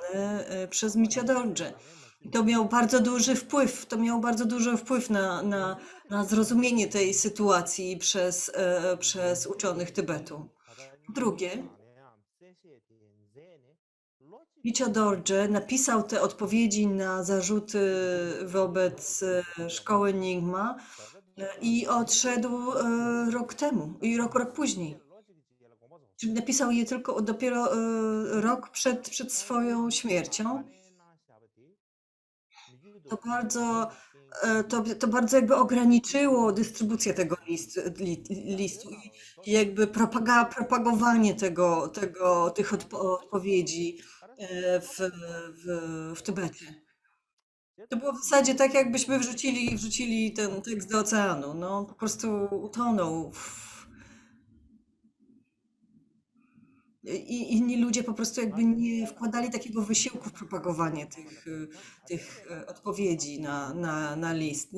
przez Micia Dorje. To miał bardzo duży wpływ na zrozumienie tej sytuacji przez uczonych Tybetu. Drugie, Micia Dorje napisał te odpowiedzi na zarzuty wobec szkoły Nyingma i odszedł rok temu, i rok później. Czyli napisał je dopiero rok przed swoją śmiercią. To bardzo jakby ograniczyło dystrybucję tego listu i jakby propagowanie tych odpowiedzi w Tybecie. To było w zasadzie tak, jakbyśmy wrzucili ten tekst do oceanu. No, po prostu utonął. I inni ludzie po prostu jakby nie wkładali takiego wysiłku w propagowanie tych odpowiedzi na list.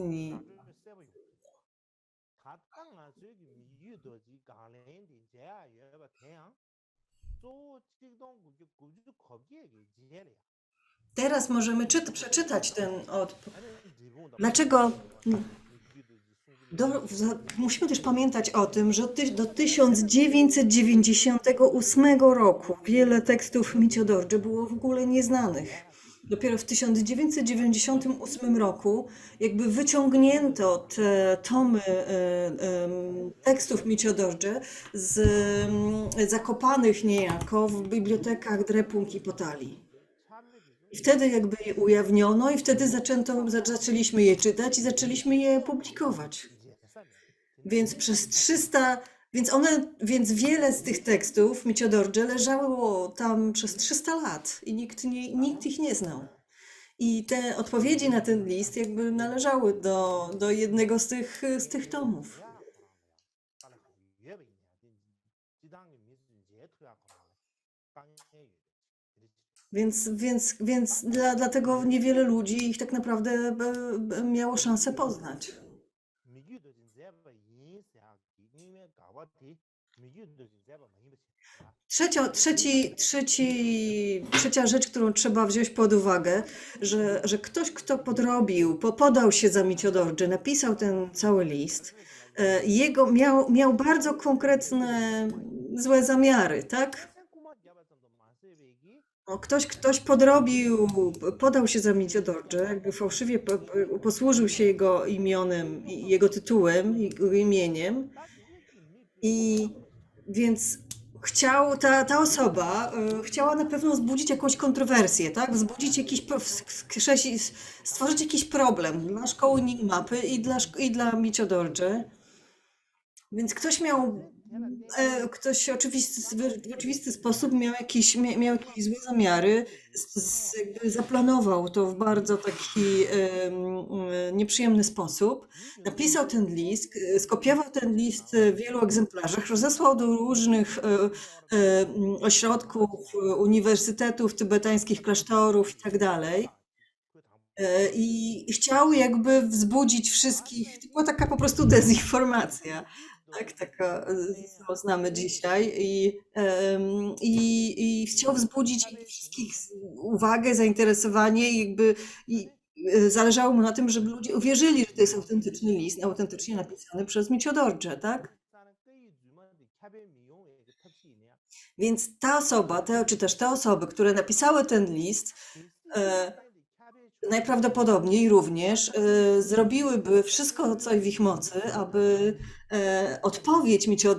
Teraz możemy przeczytać ten Dlaczego? Musimy też pamiętać o tym, że do 1998 roku wiele tekstów Micia Dorje było w ogóle nieznanych. Dopiero w 1998 roku jakby wyciągnięto te tomy tekstów Micia Dorje zakopanych niejako w bibliotekach Drepung i Potali. I wtedy jakby je ujawniono i wtedy zaczęliśmy je czytać i zaczęliśmy je publikować. Więc wiele z tych tekstów Micia Dorje leżało tam przez 300 lat i nikt ich nie znał. I te odpowiedzi na ten list jakby należały do jednego z tych tomów. Więc dlatego niewiele ludzi ich tak naprawdę miało szansę poznać. Trzecia rzecz, którą trzeba wziąć pod uwagę, że ktoś, kto podał się za Micia Dorje, napisał ten cały list, miał bardzo konkretne złe zamiary, tak? Ktoś podał się za Micia Dorje, jakby fałszywie posłużył się jego imionem, jego tytułem, jego imieniem i więc ta osoba chciała na pewno wzbudzić jakąś kontrowersję, tak? Stworzyć jakiś problem dla szkoły Nyingmapy i dla Micia Dorje. Więc ktoś miał ktoś w oczywisty sposób miał jakieś złe zamiary, jakby zaplanował to w bardzo taki nieprzyjemny sposób. Napisał ten list, skopiował ten list w wielu egzemplarzach, rozesłał do różnych ośrodków, uniwersytetów, tybetańskich klasztorów i tak dalej. I chciał jakby wzbudzić wszystkich, to była taka po prostu dezinformacja, tak, taka, którą znamy dzisiaj i chciał wzbudzić wszystkich uwagę, zainteresowanie i jakby zależało mu na tym, żeby ludzie uwierzyli, że to jest autentyczny list, autentycznie napisany przez Micio-Dorje, tak? Więc ta osoba, czy też te osoby, które napisały ten list, najprawdopodobniej również zrobiłyby wszystko, co w ich mocy, aby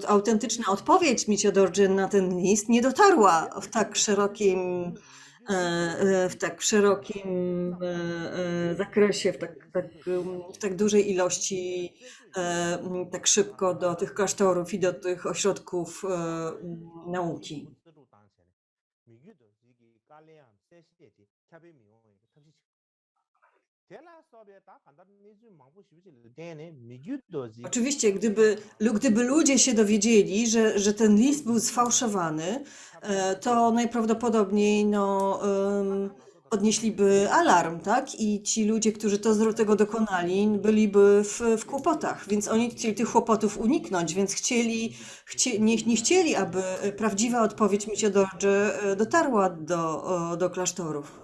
autentyczna odpowiedź Micio-Dorje na ten list nie dotarła w tak szerokim zakresie, w tak dużej ilości, tak szybko do tych klasztorów i do tych ośrodków nauki. Oczywiście, gdyby ludzie się dowiedzieli, że ten list był sfałszowany, to najprawdopodobniej podnieśliby alarm, tak? I ci ludzie, którzy tego dokonali, byliby w kłopotach, więc oni chcieli tych kłopotów uniknąć, więc nie chcieli, aby prawdziwa odpowiedź Micio-Dorje dotarła do klasztorów.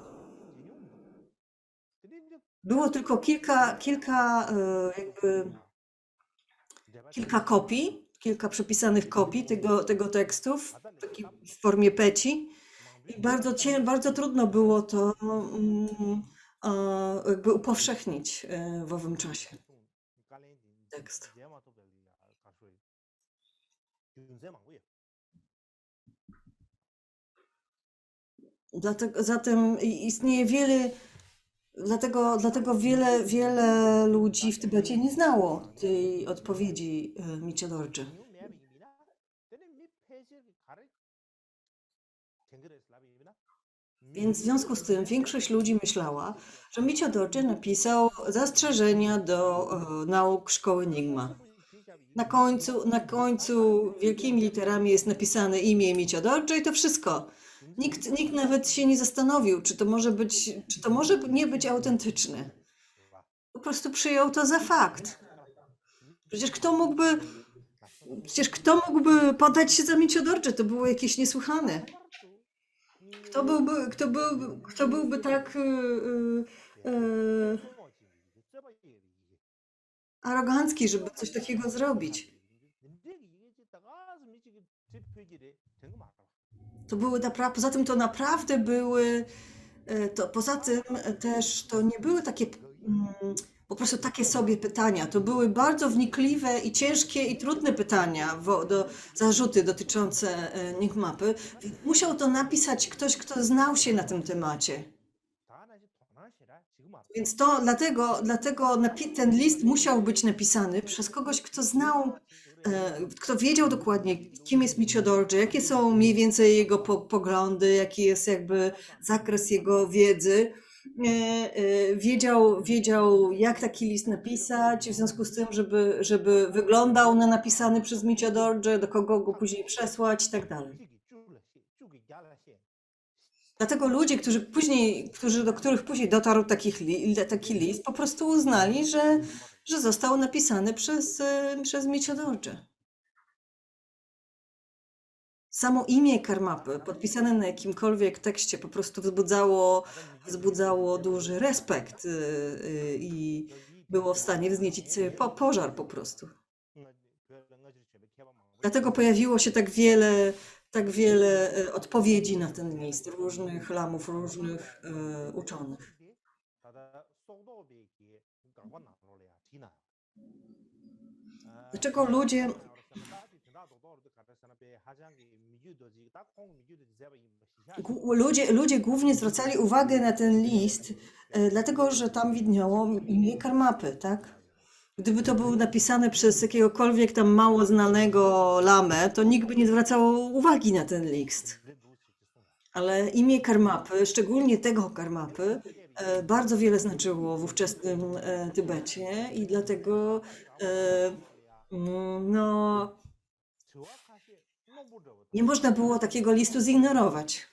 Było tylko kilka kopii, kilka przepisanych kopii tego tekstu w formie peci i bardzo trudno było to jakby upowszechnić w owym czasie tekst. Zatem istnieje dlatego wiele ludzi w Tybecie nie znało tej odpowiedzi Micio-Dorje. Więc w związku z tym większość ludzi myślała, że Micio-Dorje napisał zastrzeżenia do nauk szkoły Nyingma. Na końcu wielkimi literami jest napisane imię Micio-Dorje i to wszystko. Nikt nawet się nie zastanowił, czy to może nie być autentyczne. Po prostu przyjął to za fakt. Przecież kto mógłby podać się za Micio-Dorje? To było jakieś niesłychane. Kto byłby tak arogancki, żeby coś takiego zrobić? Poza tym to naprawdę były, poza tym też to nie były takie po prostu takie sobie pytania. To były bardzo wnikliwe i ciężkie i trudne pytania, zarzuty dotyczące Nyingmapy. Musiał to napisać ktoś, kto znał się na tym temacie. Więc dlatego ten list musiał być napisany przez kogoś, kto wiedział dokładnie, kim jest Micio-Dorje, jakie są mniej więcej jego poglądy, jaki jest jakby zakres jego wiedzy. Wiedział, jak taki list napisać, w związku z tym, żeby wyglądał na napisany przez Micio-Dorje, do kogo go później przesłać i tak dalej. Dlatego ludzie, do których później dotarł taki list, po prostu uznali, że został napisany przez Micio-Dorje. Samo imię Karmapy, podpisane na jakimkolwiek tekście, po prostu wzbudzało duży respekt i było w stanie wzniecić sobie pożar po prostu. Dlatego pojawiło się tak wiele odpowiedzi na ten list, różnych lamów, różnych uczonych. Dlaczego ludzie głównie zwracali uwagę na ten list, dlatego że tam widniało imię Karmapy, tak? Gdyby to było napisane przez jakiegokolwiek tam mało znanego lamę, to nikt by nie zwracał uwagi na ten list. Ale imię Karmapy, szczególnie tego Karmapy, bardzo wiele znaczyło w ówczesnym Tybecie i dlatego no, nie można było takiego listu zignorować.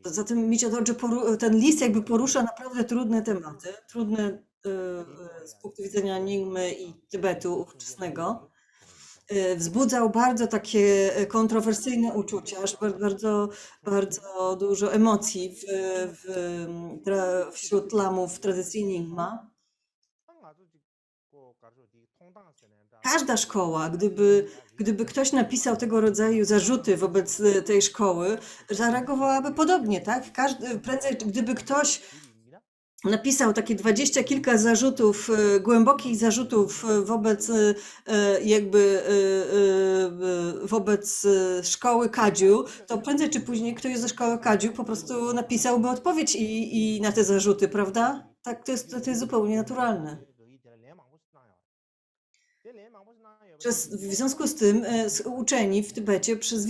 Poza tym Micio Dorje ten list jakby porusza naprawdę trudne tematy, trudne z punktu widzenia Nyingmy i Tybetu ówczesnego. Wzbudzał bardzo takie kontrowersyjne uczucia, aż bardzo, bardzo dużo emocji wśród lamów w tradycji Nyingma. Każda szkoła, gdyby ktoś napisał tego rodzaju zarzuty wobec tej szkoły, zareagowałaby podobnie, tak? Prędzej, gdyby ktoś napisał takie 20 kilka zarzutów, głębokich zarzutów wobec szkoły Kadziu, to prędzej czy później ktoś ze szkoły Kadziu po prostu napisałby odpowiedź i na te zarzuty, prawda? Tak, to jest zupełnie naturalne. W związku z tym uczeni w Tybecie przez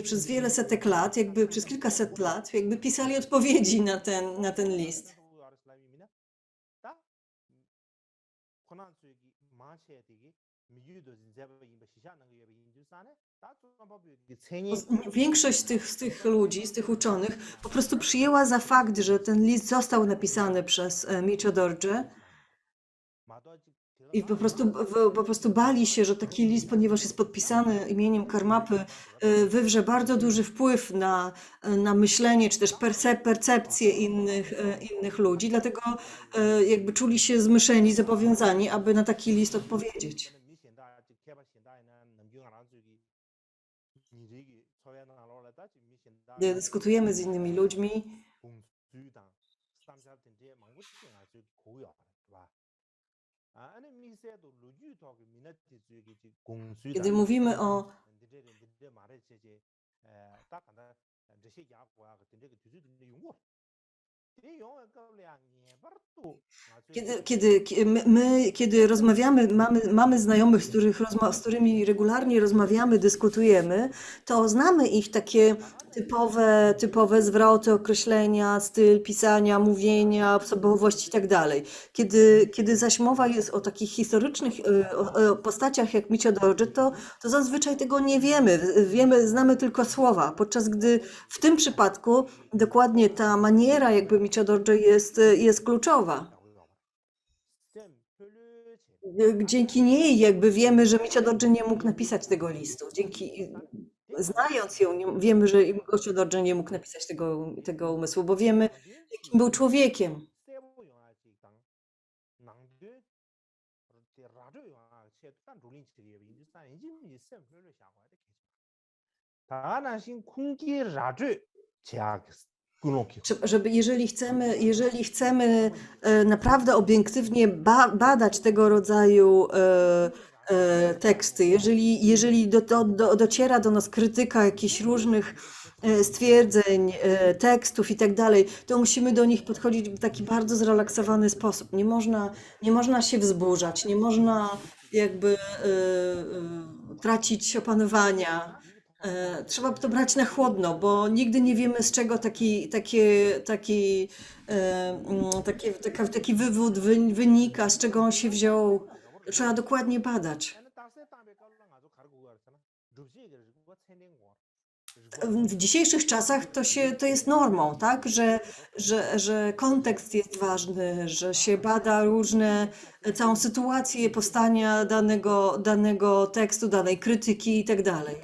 przez wiele setek lat, jakby przez kilkaset lat, jakby pisali odpowiedzi na ten list. Większość z tych ludzi, z tych uczonych po prostu przyjęła za fakt, że ten list został napisany przez Micio Dorje i po prostu bali się, że taki list, ponieważ jest podpisany imieniem Karmapy, wywrze bardzo duży wpływ na myślenie, czy też percepcję innych ludzi. Dlatego jakby czuli się zmuszeni, zobowiązani, aby na taki list odpowiedzieć. Gdy dyskutujemy z innymi ludźmi, kiedy mówimy o kiedy rozmawiamy, mamy znajomych, z którymi regularnie rozmawiamy, dyskutujemy, to znamy ich takie typowe zwroty, określenia, styl pisania, mówienia, osobowości i tak dalej. Kiedy zaś mowa jest o takich historycznych o postaciach jak Micio Dorje, to zazwyczaj tego nie wiemy. Znamy tylko słowa, podczas gdy w tym przypadku dokładnie ta maniera jakby Micio Dorje jest kluczowa. Dzięki niej jakby wiemy, że Micio Dorje nie mógł napisać tego listu. Znając ją, wiemy, że Micio Dorje nie mógł napisać tego umysłu, bo wiemy, jakim był człowiekiem. Jeżeli chcemy naprawdę obiektywnie badać tego rodzaju teksty, jeżeli dociera do nas krytyka jakichś różnych stwierdzeń, tekstów i tak dalej, to musimy do nich podchodzić w taki bardzo zrelaksowany sposób. Nie można się wzburzać, nie można jakby tracić opanowania. Trzeba to brać na chłodno, bo nigdy nie wiemy, z czego taki wywód wynika, z czego on się wziął. Trzeba dokładnie badać. W dzisiejszych czasach to jest normą, tak? Że kontekst jest ważny, że się bada całą sytuację powstania danego tekstu, danej krytyki i tak dalej.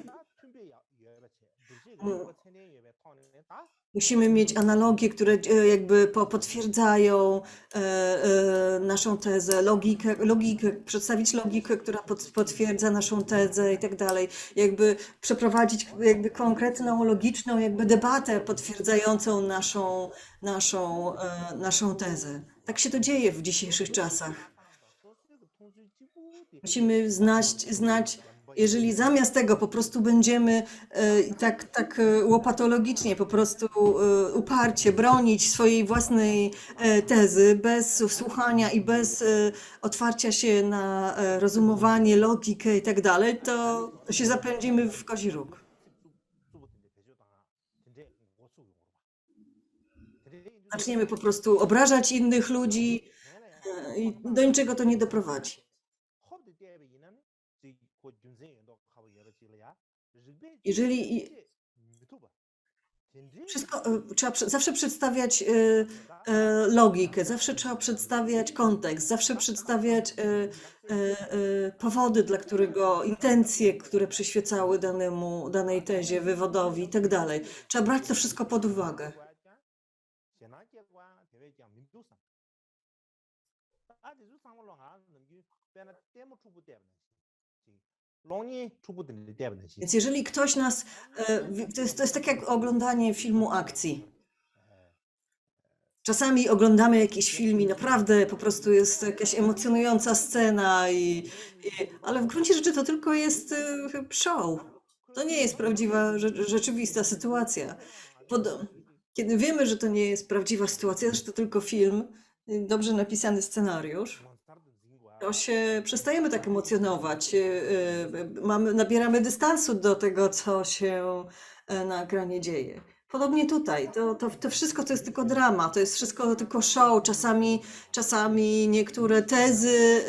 Musimy mieć analogie, które jakby potwierdzają naszą tezę, przedstawić logikę, która potwierdza naszą tezę i tak dalej. Jakby przeprowadzić jakby konkretną, logiczną jakby debatę potwierdzającą naszą tezę. Tak się to dzieje w dzisiejszych czasach. Musimy znać Jeżeli zamiast tego po prostu będziemy tak łopatologicznie, po prostu uparcie bronić swojej własnej tezy, bez słuchania i bez otwarcia się na rozumowanie, logikę i tak dalej, to się zapędzimy w kozi róg. Zaczniemy po prostu obrażać innych ludzi i do niczego to nie doprowadzi. Jeżeli wszystko, trzeba zawsze przedstawiać logikę, zawsze trzeba przedstawiać kontekst, zawsze przedstawiać powody, dla którego intencje, które przyświecały danej tezie, wywodowi i tak dalej. Trzeba brać to wszystko pod uwagę. Więc jeżeli ktoś nas, to jest tak jak oglądanie filmu akcji. Czasami oglądamy jakiś film i naprawdę po prostu jest jakaś emocjonująca scena, ale w gruncie rzeczy to tylko jest show. To nie jest prawdziwa, rzeczywista sytuacja. Kiedy wiemy, że to nie jest prawdziwa sytuacja, że to tylko film, dobrze napisany scenariusz, to się przestajemy tak emocjonować. Nabieramy dystansu do tego, co się na ekranie dzieje. Podobnie tutaj. To wszystko to jest tylko drama, to jest wszystko tylko show. Czasami niektóre tezy,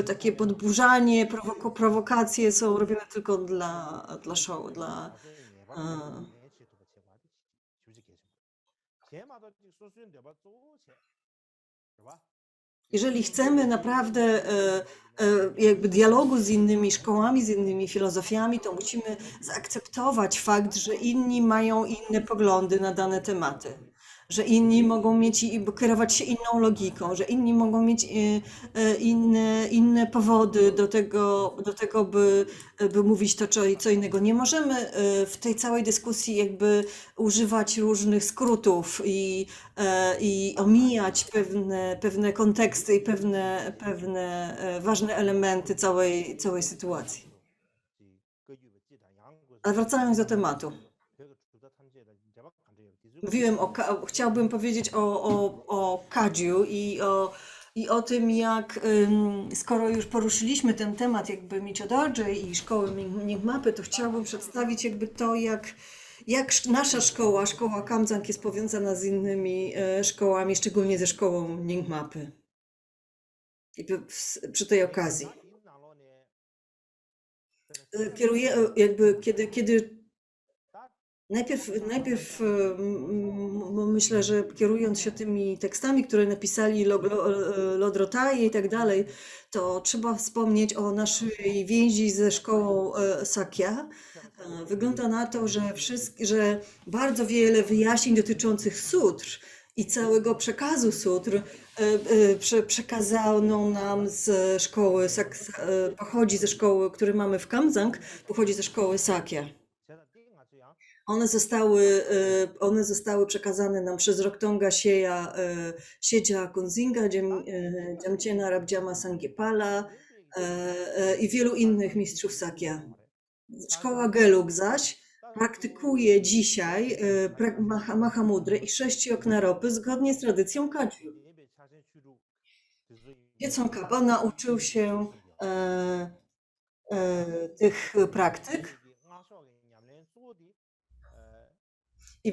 takie podburzanie, prowokacje są robione tylko dla show, Jeżeli chcemy naprawdę jakby dialogu z innymi szkołami, z innymi filozofiami, to musimy zaakceptować fakt, że inni mają inne poglądy na dane tematy, że inni mogą mieć i kierować się inną logiką, że inni mogą mieć inne powody do tego, by mówić to co innego. Nie możemy w tej całej dyskusji jakby używać różnych skrótów i omijać pewne konteksty i pewne ważne elementy całej sytuacji. Ale wracając do tematu. Chciałbym powiedzieć o Kadziu i o tym, jak skoro już poruszyliśmy ten temat jakby Michodorze i szkoły Nyingmapy, to chciałabym przedstawić jakby to, jak nasza szkoła Kamdzang jest powiązana z innymi szkołami, szczególnie ze szkołą Nyingmapy. Przy tej okazji. Kiedy Najpierw myślę, że kierując się tymi tekstami, które napisali Lodrotaje i tak dalej, to trzeba wspomnieć o naszej więzi ze szkołą Sakya. Wygląda na to, że bardzo wiele wyjaśnień dotyczących sutr i całego przekazu sutr przekazano nam z szkoły, pochodzi ze szkoły, które mamy w Kamdzang, pochodzi ze szkoły Sakya. One zostały przekazane nam przez Roktonga Siedzia Kunzinga, Jamciena Rabdziama Sangepala i wielu innych mistrzów Sakya. Szkoła Gelug zaś praktykuje dzisiaj Mahamudrę i 6 oknaropy zgodnie z tradycją Kadziu. Kapa nauczył się tych praktyk i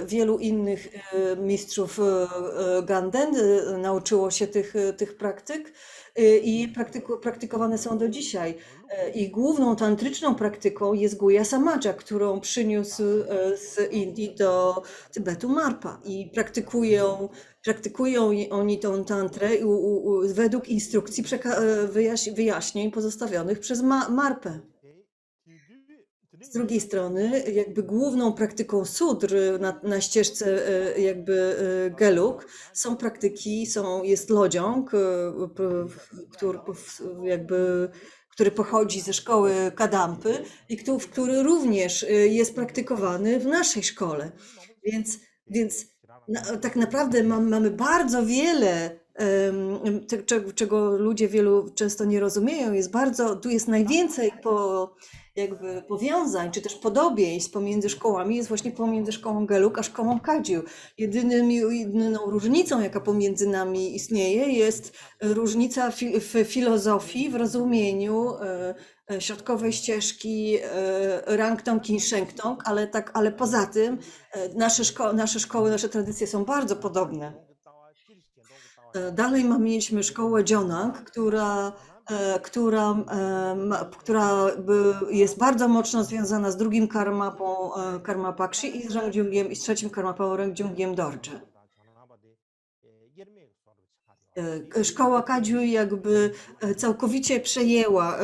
wielu innych mistrzów Ganden nauczyło się tych praktyk i praktykowane są do dzisiaj. Ich główną tantryczną praktyką jest Guya Samaja, którą przyniósł z Indii do Tybetu Marpa i praktykują oni tą tantrę według instrukcji wyjaśnień pozostawionych przez Marpę. Z drugiej strony, jakby główną praktyką sutr na ścieżce jakby Gelug jest Lodziąg, który pochodzi ze szkoły Kadampy i który również jest praktykowany w naszej szkole. Więc tak naprawdę mamy bardzo wiele czego ludzie wielu często nie rozumieją, tu jest najwięcej jakby powiązań, czy też podobieństw pomiędzy szkołami, jest właśnie pomiędzy szkołą Gelug a szkołą Kadziu. Jedyną różnicą, jaka pomiędzy nami istnieje, jest różnica w filozofii, w rozumieniu środkowej ścieżki Rangtong i Shengtong, ale poza tym nasze szkoły, nasze tradycje są bardzo podobne. Dalej mieliśmy szkołę Jeonnam, która jest bardzo mocno związana z drugim karmapą Karma Pakshi i z Rangjeongiem i z trzecim karmapą Rangjeongiem Dorje. Szkoła Kadziu jakby całkowicie przejęła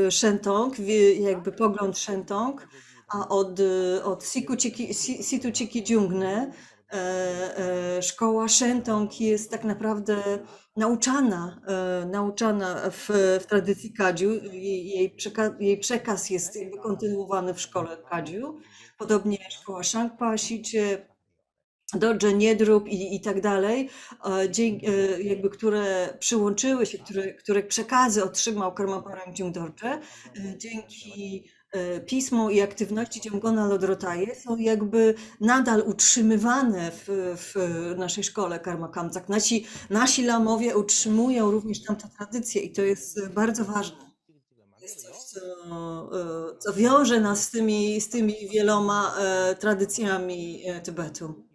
Shentong, jakby pogląd Shentong, a od Situ Chiki Jungne szkoła Shentong jest tak naprawdę nauczana w tradycji Kadziu. Jej przekaz jest jakby kontynuowany w szkole Kadziu. Podobnie szkoła Shangpa, Shiche, Dorje, Niedrób i tak dalej, jakby które przyłączyły się, które przekazy otrzymał Karmapa Rangjeong Dorje, dzięki pismu i aktywności Dżamgona Lodrotaje są jakby nadal utrzymywane w naszej szkole Karma Kamcak. Nasi lamowie utrzymują również tamte tradycje i to jest bardzo ważne. Jest coś, co wiąże nas z tymi wieloma tradycjami Tybetu.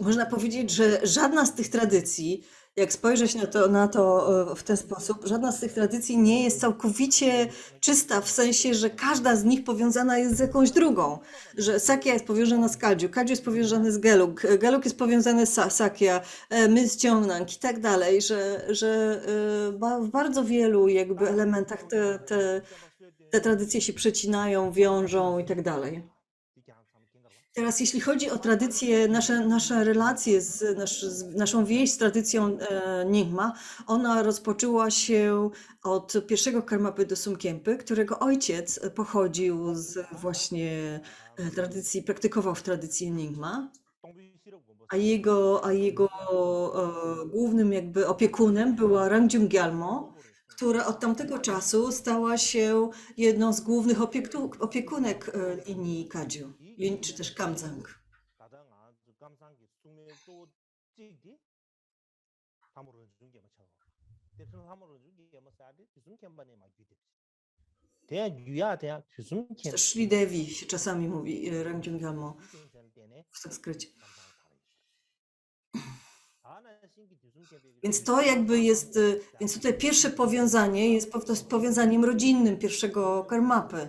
Można powiedzieć, że żadna z tych tradycji, jak spojrzeć na to w ten sposób, żadna z tych tradycji nie jest całkowicie czysta, w sensie, że każda z nich powiązana jest z jakąś drugą. Że Sakya jest powiązana z Kadziu, Kadziu jest powiązany z Gelug, Gelug jest powiązany z Sakya, my z Jeonnam i tak dalej, że w bardzo wielu jakby elementach te tradycje się przecinają, wiążą i tak dalej. Teraz, jeśli chodzi o tradycję, nasze relacje z naszą więź z tradycją Nyingma, ona rozpoczęła się od pierwszego Karmapy Dosum Khenpo, którego ojciec pochodził z właśnie tradycji, praktykował w tradycji Nyingma, a jego głównym jakby opiekunem była Rangjeong Gyalmo, która od tamtego czasu stała się jedną z głównych opiekunek linii Kadziu, czy też Kamzang. Czy też Sri Devi się czasami mówi, Rangjeong Gyalmo w sanskrycie. Więc to jakby jest, więc tutaj pierwsze powiązanie jest powiązaniem rodzinnym pierwszego Karmapy.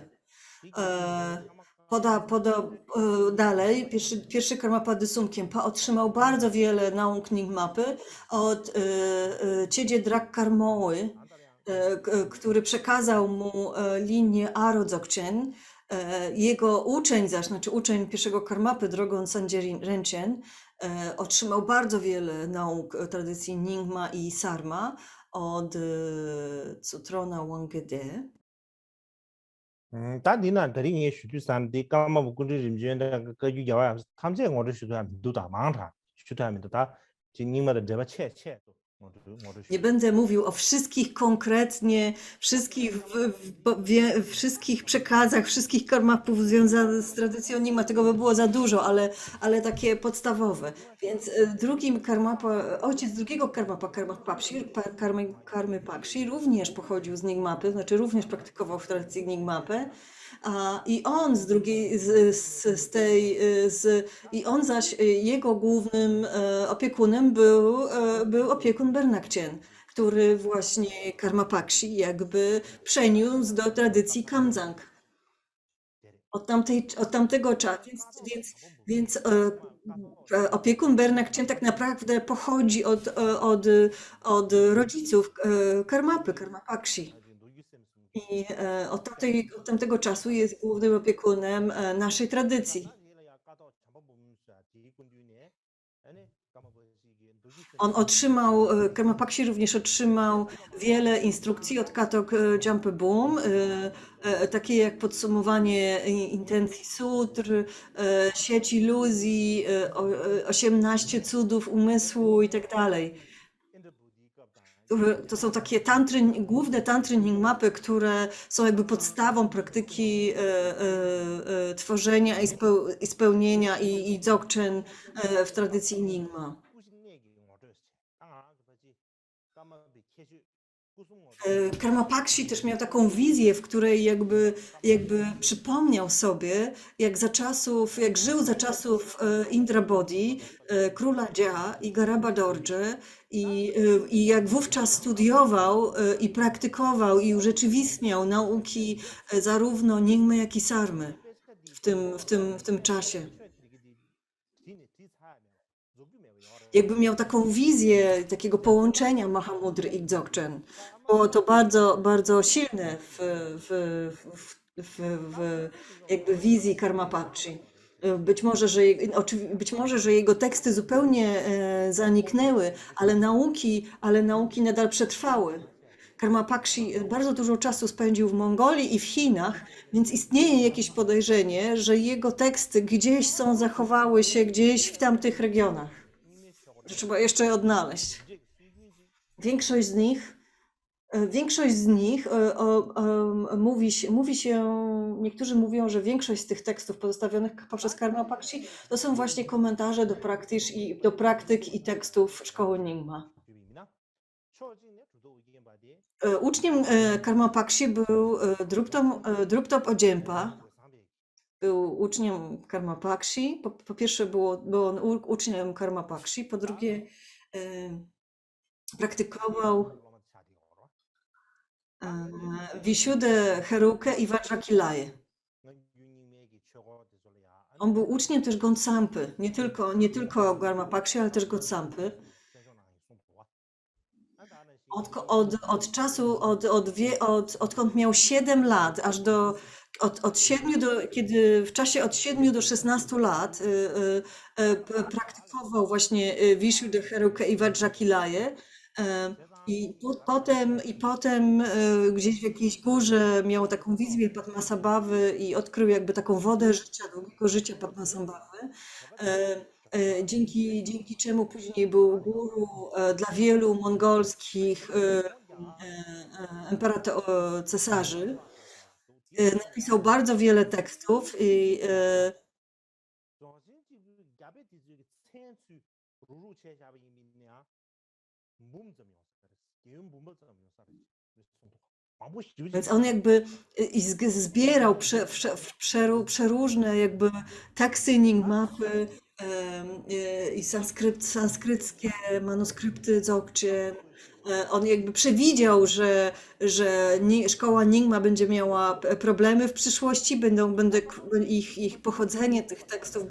Dalej, pierwszy Karmapa Dosum Khenpo otrzymał bardzo wiele nauk Nyingmapy od Chögye Drak Karmoły, który przekazał mu linię Aro Dzogchen. Jego uczeń znaczy uczeń pierwszego Karmapy, Drogon Sanjay Rinchen, otrzymał bardzo wiele nauk tradycji Nyingma i Sarma od Tsutrona Wangede. 다 니나 다리에 슈두산데 까마 군지 림지엔다 거기 야와 탐제 거를 슈두하면 두다 망타 슈두하면 다 진님마다 제가 채 Nie będę mówił o wszystkich konkretnie, wszystkich przekazach, wszystkich karmapów związanych z tradycją Nyingma, tego by było za dużo, ale takie podstawowe. Więc ojciec drugiego Karmapa, Karmy Pakshi, również pochodził z Nyingmapy, znaczy również praktykował w tradycji Nyingmapy. I on i on zaś jego głównym opiekunem był opiekun Bernakchen, który właśnie Karma Pakshi jakby przeniósł do tradycji Kamzang. Od tamtego czasu, więc opiekun Bernakchen tak naprawdę pochodzi od rodziców Karmapy, Karma Pakshi. I od tamtego czasu jest głównym opiekunem naszej tradycji. Karma Pakshi również otrzymał wiele instrukcji od Katok Jampe Boom, takie jak podsumowanie intencji sutr, sieć iluzji, 18 cudów umysłu i tak dalej. To są takie główne tantry Nyingmapy, które są jakby podstawą praktyki tworzenia i spełnienia i dzogchen w tradycji Nyingma. Karma Pakshi też miał taką wizję, w której jakby przypomniał sobie, jak żył za czasów Indra Bodhi, króla Dzia i Garaba Dorje i jak wówczas studiował i praktykował i urzeczywistniał nauki zarówno Nyingmy, jak i Sarmy w tym czasie. Jakby miał taką wizję takiego połączenia Mahamudry i Dzogchen. Było to bardzo, bardzo silne w jakby wizji Karma Pakshi. Być może, że jego teksty zupełnie zaniknęły, ale nauki nadal przetrwały. Karma Pakshi bardzo dużo czasu spędził w Mongolii i w Chinach, więc istnieje jakieś podejrzenie, że jego teksty gdzieś zachowały się gdzieś w tamtych regionach, że trzeba jeszcze je odnaleźć. Większość z nich mówi się, niektórzy mówią, że większość z tych tekstów pozostawionych poprzez Karma Pakshi to są właśnie komentarze do praktyk i tekstów szkoły Nyingma. Uczniem Karma Pakshi był Druptop Odziempa. Był uczniem Karma Pakshi. Po pierwsze był on uczniem Karma Pakshi, po drugie praktykował Vishuddha Herukę i Vajrakilaję. On był uczniem też Gotsampy, nie tylko Karma Pakshi, ale też Gotsampy. Odkąd miał 7 lat, kiedy w czasie od 7 do 16 lat praktykował właśnie Vishuddha Herukę i Vajrakilaję. I potem gdzieś w jakiejś górze miał taką wizję Padmasambhawy i odkrył jakby taką wodę życia, długiego życia Padmasambhawy. Dzięki czemu później był guru dla wielu mongolskich cesarzy. Napisał bardzo wiele tekstów i więc on jakby zbierał przeróżne jakby teksty Nyingmapy i sanskryckie manuskrypty Dzogchen. On jakby przewidział, że szkoła Nyingma będzie miała problemy w przyszłości, ich pochodzenie tych tekstów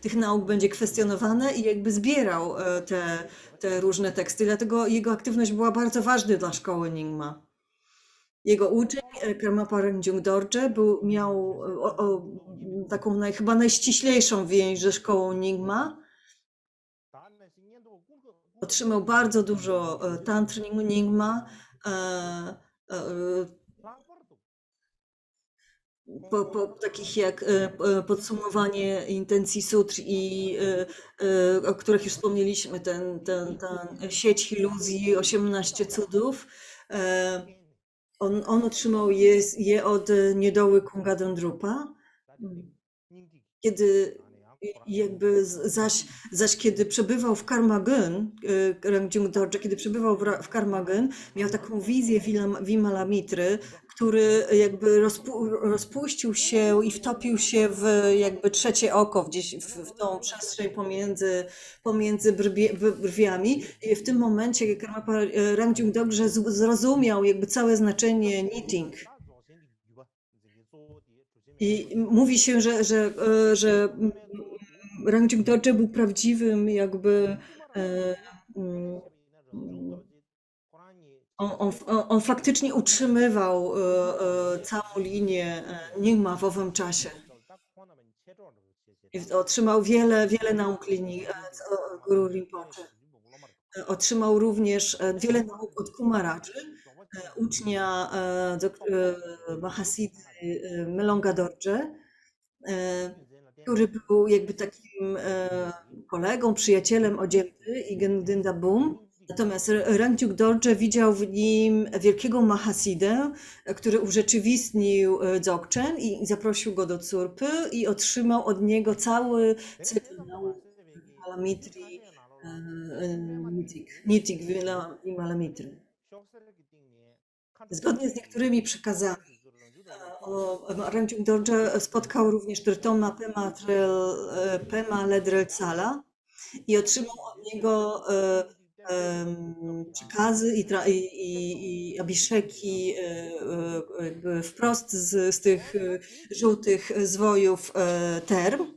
tych nauk będzie kwestionowane i jakby zbierał te różne teksty. Dlatego jego aktywność była bardzo ważna dla szkoły Nyingma. Jego uczeń, Karmapa Rinpoche Dorje, miał taką chyba najściślejszą więź ze szkołą Nyingma. Otrzymał bardzo dużo tantr Nyingma, takich jak podsumowanie intencji sutr o których już wspomnieliśmy, ta sieć iluzji, 18 cudów. On otrzymał je od niedoły Kungaden Drupa. Zaś kiedy przebywał w Karmagun, Rinpoche Dorje, kiedy przebywał w Karmagun, miał taką wizję Vimalamitry, który jakby rozpuścił się i wtopił się w jakby trzecie oko, gdzieś w tą przestrzeń pomiędzy brwiami. I w tym momencie Karmapa Rinpoche Dorje zrozumiał jakby całe znaczenie knitting. I mówi się, że Rinpoche Dorje był prawdziwym jakby on faktycznie utrzymywał całą linię Nyingma w owym czasie. I otrzymał wiele nauk linii Guru Rinpoche. Otrzymał również wiele nauk od Kumaradży, ucznia Mahasidy Melonga Dorje, który był jakby takim kolegą, przyjacielem Odziępy i Gendinda Bum. Natomiast Rangjuk Dorje widział w nim wielkiego Mahasidę, który urzeczywistnił Dzogchen i zaprosił go do Curpy i otrzymał od niego cały cykl nauk Malamitri, Nitik i Malamitry. Zgodnie z niektórymi przekazami Rangjuk Dorje spotkał też Trtona Pema Ledrel Sala i otrzymał od niego przekazy i abiszeki jakby wprost z tych żółtych zwojów term.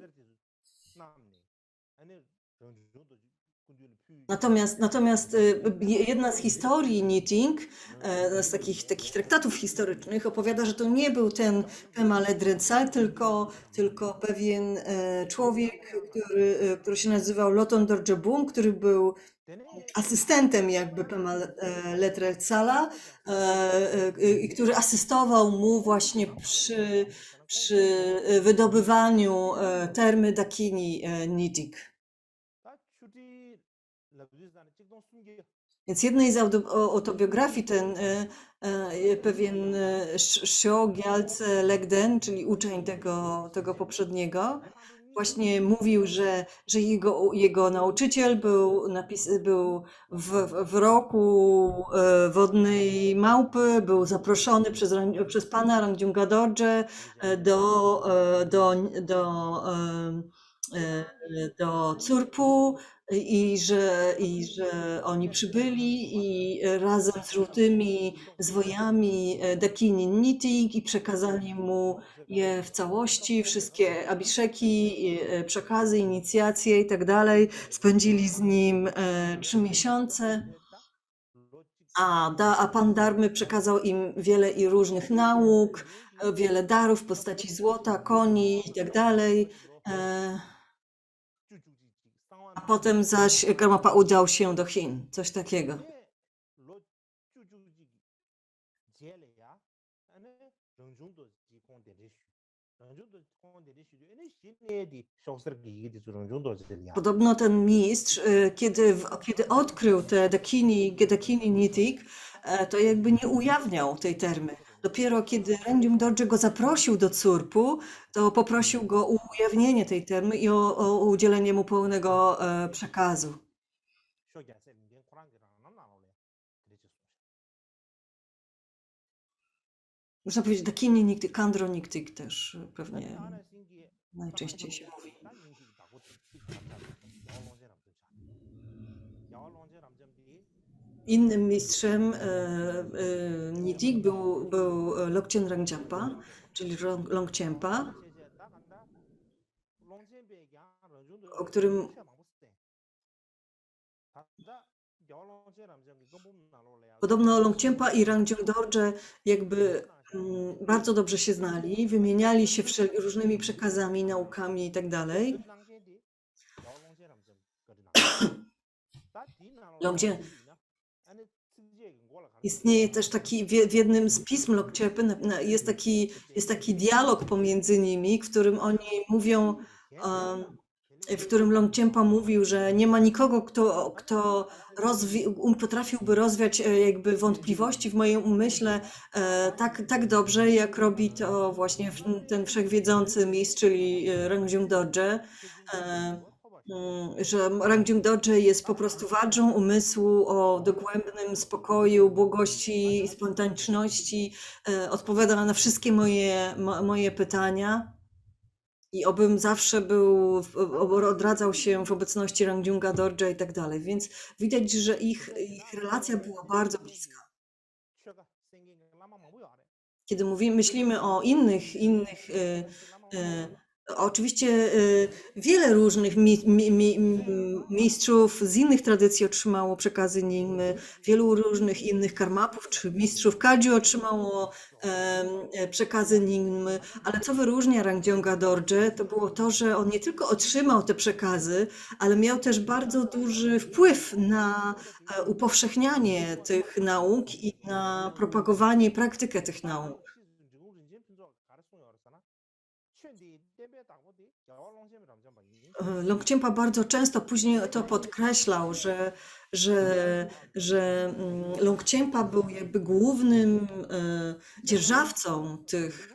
Natomiast jedna z historii Niting, z takich traktatów historycznych, opowiada, że to nie był ten Pema Ledrensal, tylko pewien człowiek, który się nazywał Loton Dorje Bum, który był asystentem jakby Pema Ledrensala i który asystował mu właśnie przy wydobywaniu termy Dakini Niting. Więc w jednej z autobiografii ten pewien Sho Gyaltse Legden, czyli uczeń tego poprzedniego, właśnie mówił, że jego nauczyciel był w roku wodnej małpy, był zaproszony przez pana Rangjuga Dorje do Curpu i że oni przybyli i razem z żółtymi zwojami Dakini Nitig i przekazali mu je w całości, wszystkie abiszeki, przekazy, inicjacje i tak dalej. Spędzili z nim 3 miesiące. A pan Dharmy przekazał im wiele i różnych nauk, wiele darów w postaci złota, koni i tak dalej. A potem zaś Karmapa udał się do Chin, coś takiego. Podobno ten mistrz, kiedy odkrył te Dakini Nitig, to jakby nie ujawniał tej termy. Dopiero kiedy Rangjuk Dorje go zaprosił do Curpu, to poprosił go o ujawnienie tej termy i o udzielenie mu pełnego przekazu. Można powiedzieć Dakini Nitig, Kandro Nitig też pewnie najczęściej się mówi. Innym mistrzem Nitig był Lokchen Rangchenpa, czyli Longchenpa, o którym podobno Longchenpa i Rangjuk Dorje jakby bardzo dobrze się znali, wymieniali się różnymi przekazami, naukami i tak dalej. Istnieje też taki, w jednym z pism Longchenpy jest taki dialog pomiędzy nimi, w którym oni mówią, w którym Longchenpa mówił, że nie ma nikogo, kto potrafiłby rozwiać jakby wątpliwości w moim umyśle tak dobrze, jak robi to właśnie ten wszechwiedzący mistrz, czyli Rangjuk Dorje. Że Rangjuk Dorje jest po prostu wadżą umysłu o dogłębnym spokoju, błogości i spontaniczności, odpowiada na wszystkie moje pytania i obym zawsze odradzał się w obecności Rangjuga Dorje i tak dalej, więc widać, że ich relacja była bardzo bliska. Kiedy myślimy o innych Oczywiście wiele różnych mistrzów z innych tradycji otrzymało przekazy Nyingmy, wielu różnych innych karmapów czy mistrzów Kagyu otrzymało przekazy Nyingmy, ale co wyróżnia Rangdziąga Dorje, to było to, że on nie tylko otrzymał te przekazy, ale miał też bardzo duży wpływ na upowszechnianie tych nauk i na propagowanie i praktykę tych nauk. Longchenpa bardzo często później to podkreślał, że, że Longchenpa był jakby głównym dzierżawcą tych,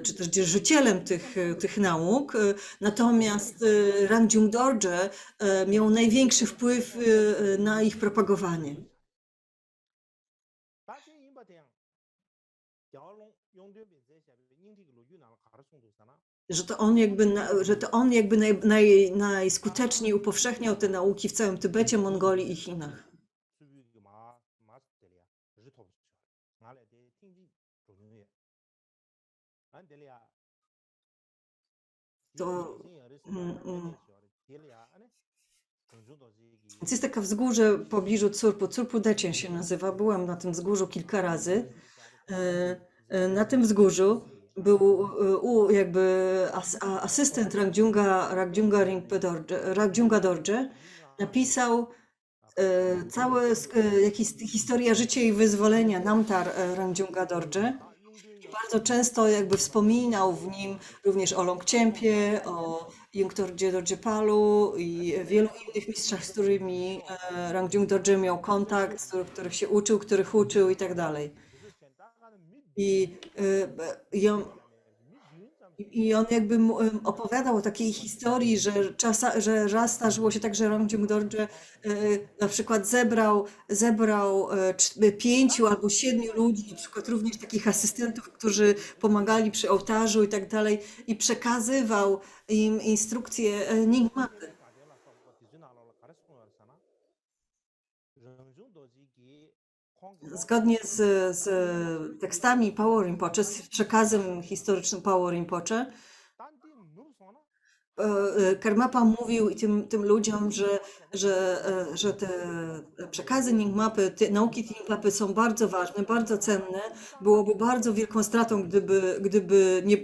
czy też dzierżycielem tych nauk, natomiast Rangdziung Dorje miał największy wpływ na ich propagowanie. Że to on jakby najskuteczniej upowszechniał te nauki w całym Tybecie, Mongolii i Chinach. To, Więc jest takie wzgórze w pobliżu Curpu, Curpu Decien się nazywa. Byłam na tym wzgórzu kilka razy. Na tym wzgórzu był jakby asystent Rangdziunga Rinpoche Rangdziunga Dorje, napisał historia życia i wyzwolenia Namtar Rangdziunga Dorje. Bardzo często jakby wspominał w nim również o Longchenpie, o Yungtorje Dorjepalu i wielu innych mistrzach, z którymi Rangdziung Dorje miał kontakt, których się uczył, których uczył i tak dalej. I on jakby opowiadał o takiej historii, że raz zdarzyło się tak, że Rangdziung Dorje na przykład zebrał 5 albo 7 ludzi, na przykład również takich asystentów, którzy pomagali przy ołtarzu i tak dalej, i przekazywał im instrukcje Nyingmapy. Zgodnie z tekstami Paul Rinpoche, z przekazem historycznym Paul Rinpoche, Karmapa mówił tym ludziom, że te przekazy Nyingmapy, te nauki Nyingmapy są bardzo ważne, bardzo cenne. Byłoby bardzo wielką stratą, gdyby nie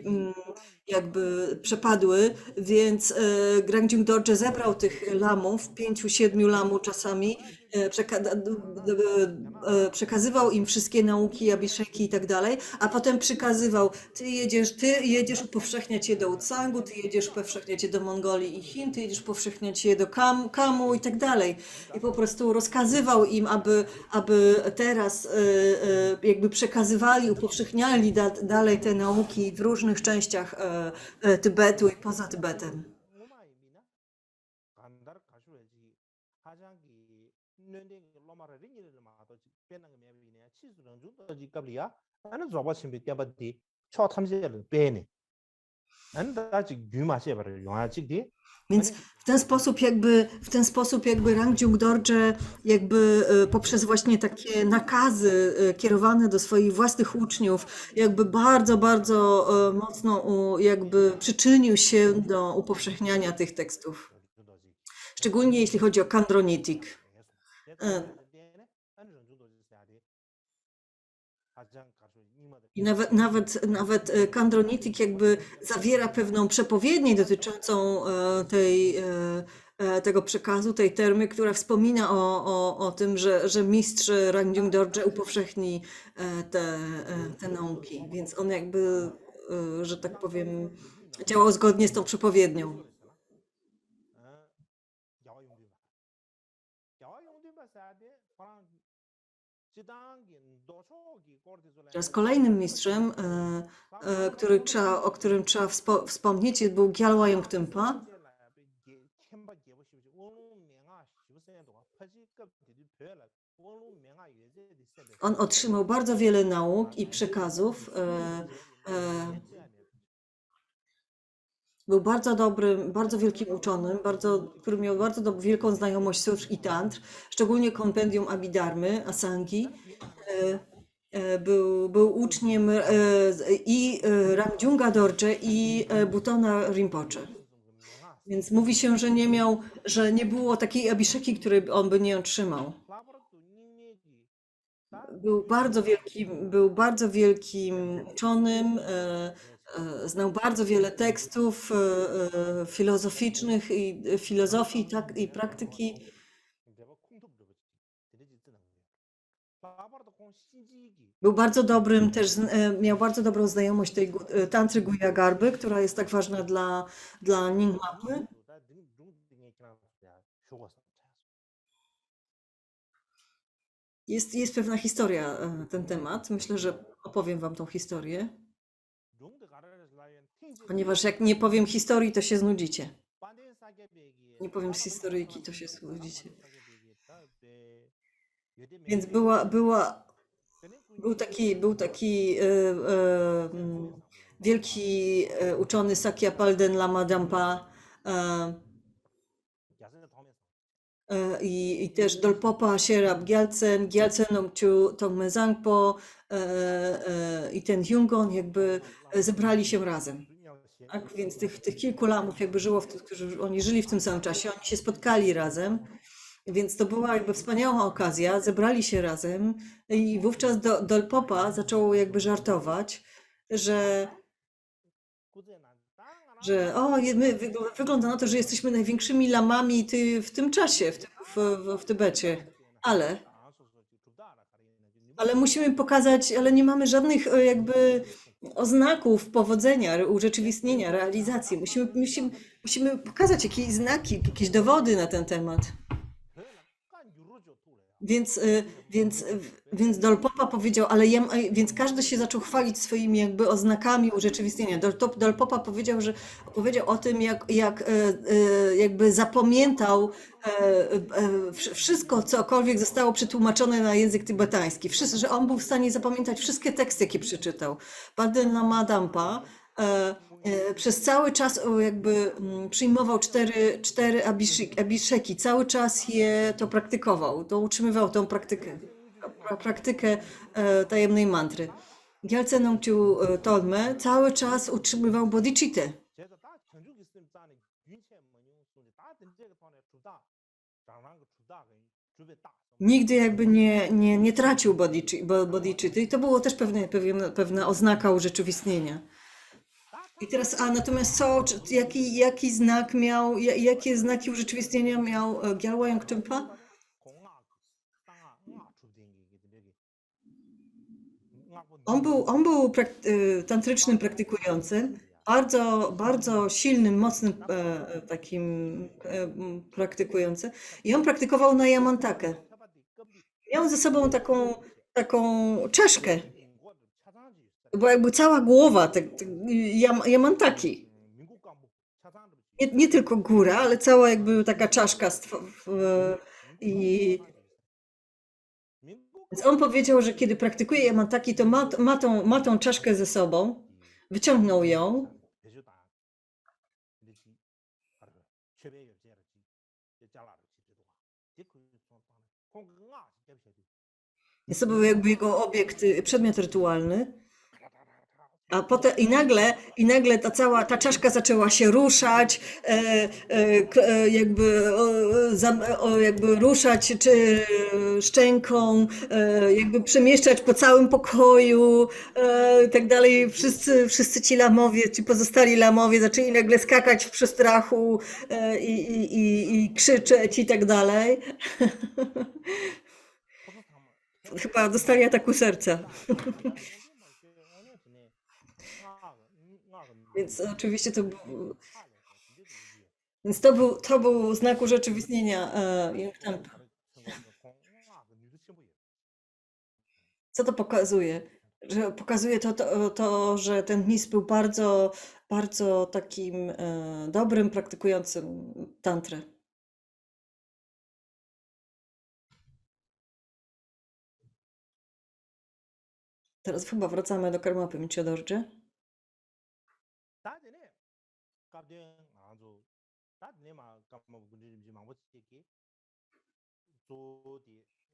jakby przepadły, więc Rangdziung Dorje zebrał tych lamów, 5-7 lamów czasami, przekazywał im wszystkie nauki, abhiszeki i tak dalej, a potem przykazywał, ty jedziesz upowszechniać je do Utsangu, ty jedziesz upowszechniać je do Mongolii i Chin, ty jedziesz upowszechniać je do Kamu i tak dalej. I po prostu rozkazywał im, aby teraz jakby przekazywali, upowszechniali dalej te nauki w różnych częściach Tybetu i poza Tybetem. Więc w ten sposób jakby Rangdziung Dorje jakby poprzez właśnie takie nakazy kierowane do swoich własnych uczniów jakby bardzo, bardzo mocno jakby przyczynił się do upowszechniania tych tekstów. Szczególnie jeśli chodzi o Khandronitik. I nawet Khandronitik jakby zawiera pewną przepowiednię dotyczącą tego przekazu, tej termy, która wspomina o tym, że mistrz Rangdziung Dorje upowszechni te nauki. Więc on jakby, że tak powiem, działał zgodnie z tą przepowiednią. Teraz kolejnym mistrzem, o którym trzeba wspomnieć, był Gyalwa Yongtympa. On otrzymał bardzo wiele nauk i przekazów. Był bardzo dobrym, bardzo wielkim uczonym, który miał bardzo wielką znajomość sutr i tantr, szczególnie kompendium Abhidharmy, Asangi. Był uczniem i Ramjunga Dorje i Butona Rinpoche. Więc mówi się, że nie miał, że nie było takiej Abhisheki, której on by nie otrzymał. Był bardzo wielkim uczonym, znał bardzo wiele tekstów filozoficznych i filozofii tak, i praktyki. Był bardzo dobrym też, miał bardzo dobrą znajomość tej tantry Guya Garby, która jest tak ważna dla Nyingmapy. Jest pewna historia na ten temat. Myślę, że opowiem wam tą historię, ponieważ jak nie powiem historii, to się znudzicie. Nie powiem z historyjki, to się znudzicie. Więc był taki wielki uczony Sakya Palden Lama Dampa i też Dolpopa Sherab Gyaltsen, Gyaltsen Nongchu Tongme Zangpo i ten Hyungon jakby zebrali się razem. Tak? Więc tych kilku lamów jakby żyło, którzy oni żyli w tym samym czasie, oni się spotkali razem. Więc to była jakby wspaniała okazja, zebrali się razem i wówczas Dolpopa zaczął jakby żartować, że, wygląda na to, że jesteśmy największymi lamami w tym czasie, w Tybecie, ale musimy pokazać, ale nie mamy żadnych jakby oznaków powodzenia, urzeczywistnienia, realizacji. Musimy pokazać jakieś znaki, jakieś dowody na ten temat. Więc, więc Dolpopa powiedział, więc każdy się zaczął chwalić swoimi jakby oznakami urzeczywistnienia. Dolpopa opowiedział o tym, jakby zapamiętał wszystko, cokolwiek zostało przetłumaczone na język tybetański. Że on był w stanie zapamiętać wszystkie teksty, jakie przeczytał. Paden Lama Dampa przez cały czas jakby przyjmował cztery abhisheki, cały czas je to praktykował, to utrzymywał tą praktykę tajemnej mantry. Gyaltsen Nongchu Tolme cały czas utrzymywał bodhicittę. Nigdy jakby nie tracił bodhicitty i to było też pewna oznaka urzeczywistnienia. I teraz, natomiast jaki znak miał, jakie znaki urzeczywistnienia miał Gyalwa Yongtrungpa? On był tantrycznym praktykującym, bardzo silnym, mocnym takim praktykującym. I on praktykował na Yamantakę. Miał ze sobą taką czaszkę. Była jakby cała głowa Yamantaki. Nie tylko góra, ale cała jakby taka czaszka. Więc on powiedział, że kiedy praktykuje Yamantaki, to ma tą czaszkę ze sobą, wyciągnął ją. Jest to był jakby jego obiekt, przedmiot rytualny. A potem i nagle ta czaszka zaczęła się ruszać, jakby ruszać czy szczęką, jakby przemieszczać po całym pokoju i tak dalej. Wszyscy ci lamowie, ci pozostali lamowie zaczęli nagle skakać w przestrachu i krzyczeć i tak dalej. Chyba dostali ataku serca. Więc oczywiście to był znak urzeczywistnienia Yongtampa. Co to pokazuje? Że pokazuje to, że ten mistrz był bardzo, bardzo takim dobrym praktykującym tantrę. Teraz chyba wracamy do Karmapy Michiodorje.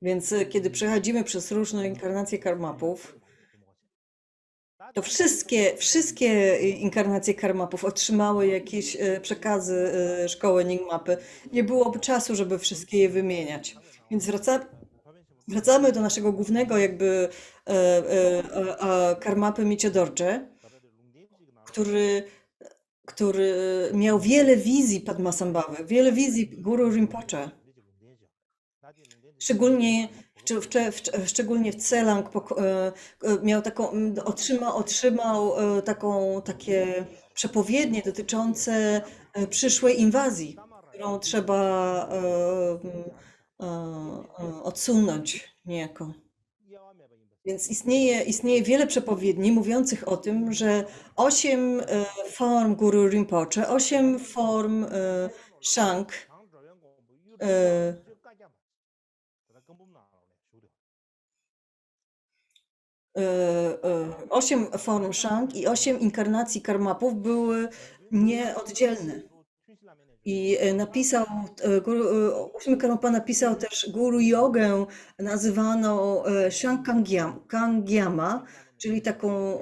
Więc kiedy przechodzimy przez różne inkarnacje karmapów, to wszystkie inkarnacje karmapów otrzymały jakieś przekazy szkoły Ningmapy. Nie byłoby czasu, żeby wszystkie je wymieniać. Więc wracamy do naszego głównego jakby karmapy Michio-dorje, który miał wiele wizji Padmasambhawy, wiele wizji Guru Rinpoche. Szczególnie w Celang miał otrzymał takie przepowiednie dotyczące przyszłej inwazji, którą trzeba odsunąć niejako. Więc istnieje wiele przepowiedni mówiących o tym, że 8 form Guru Rinpoche, 8 form Shank, 8 form Shank i 8 inkarnacji karmapów były nieoddzielne. I napisał, ósmy Karmapa napisał też Guru Jogę nazywaną Shankangyama, czyli taką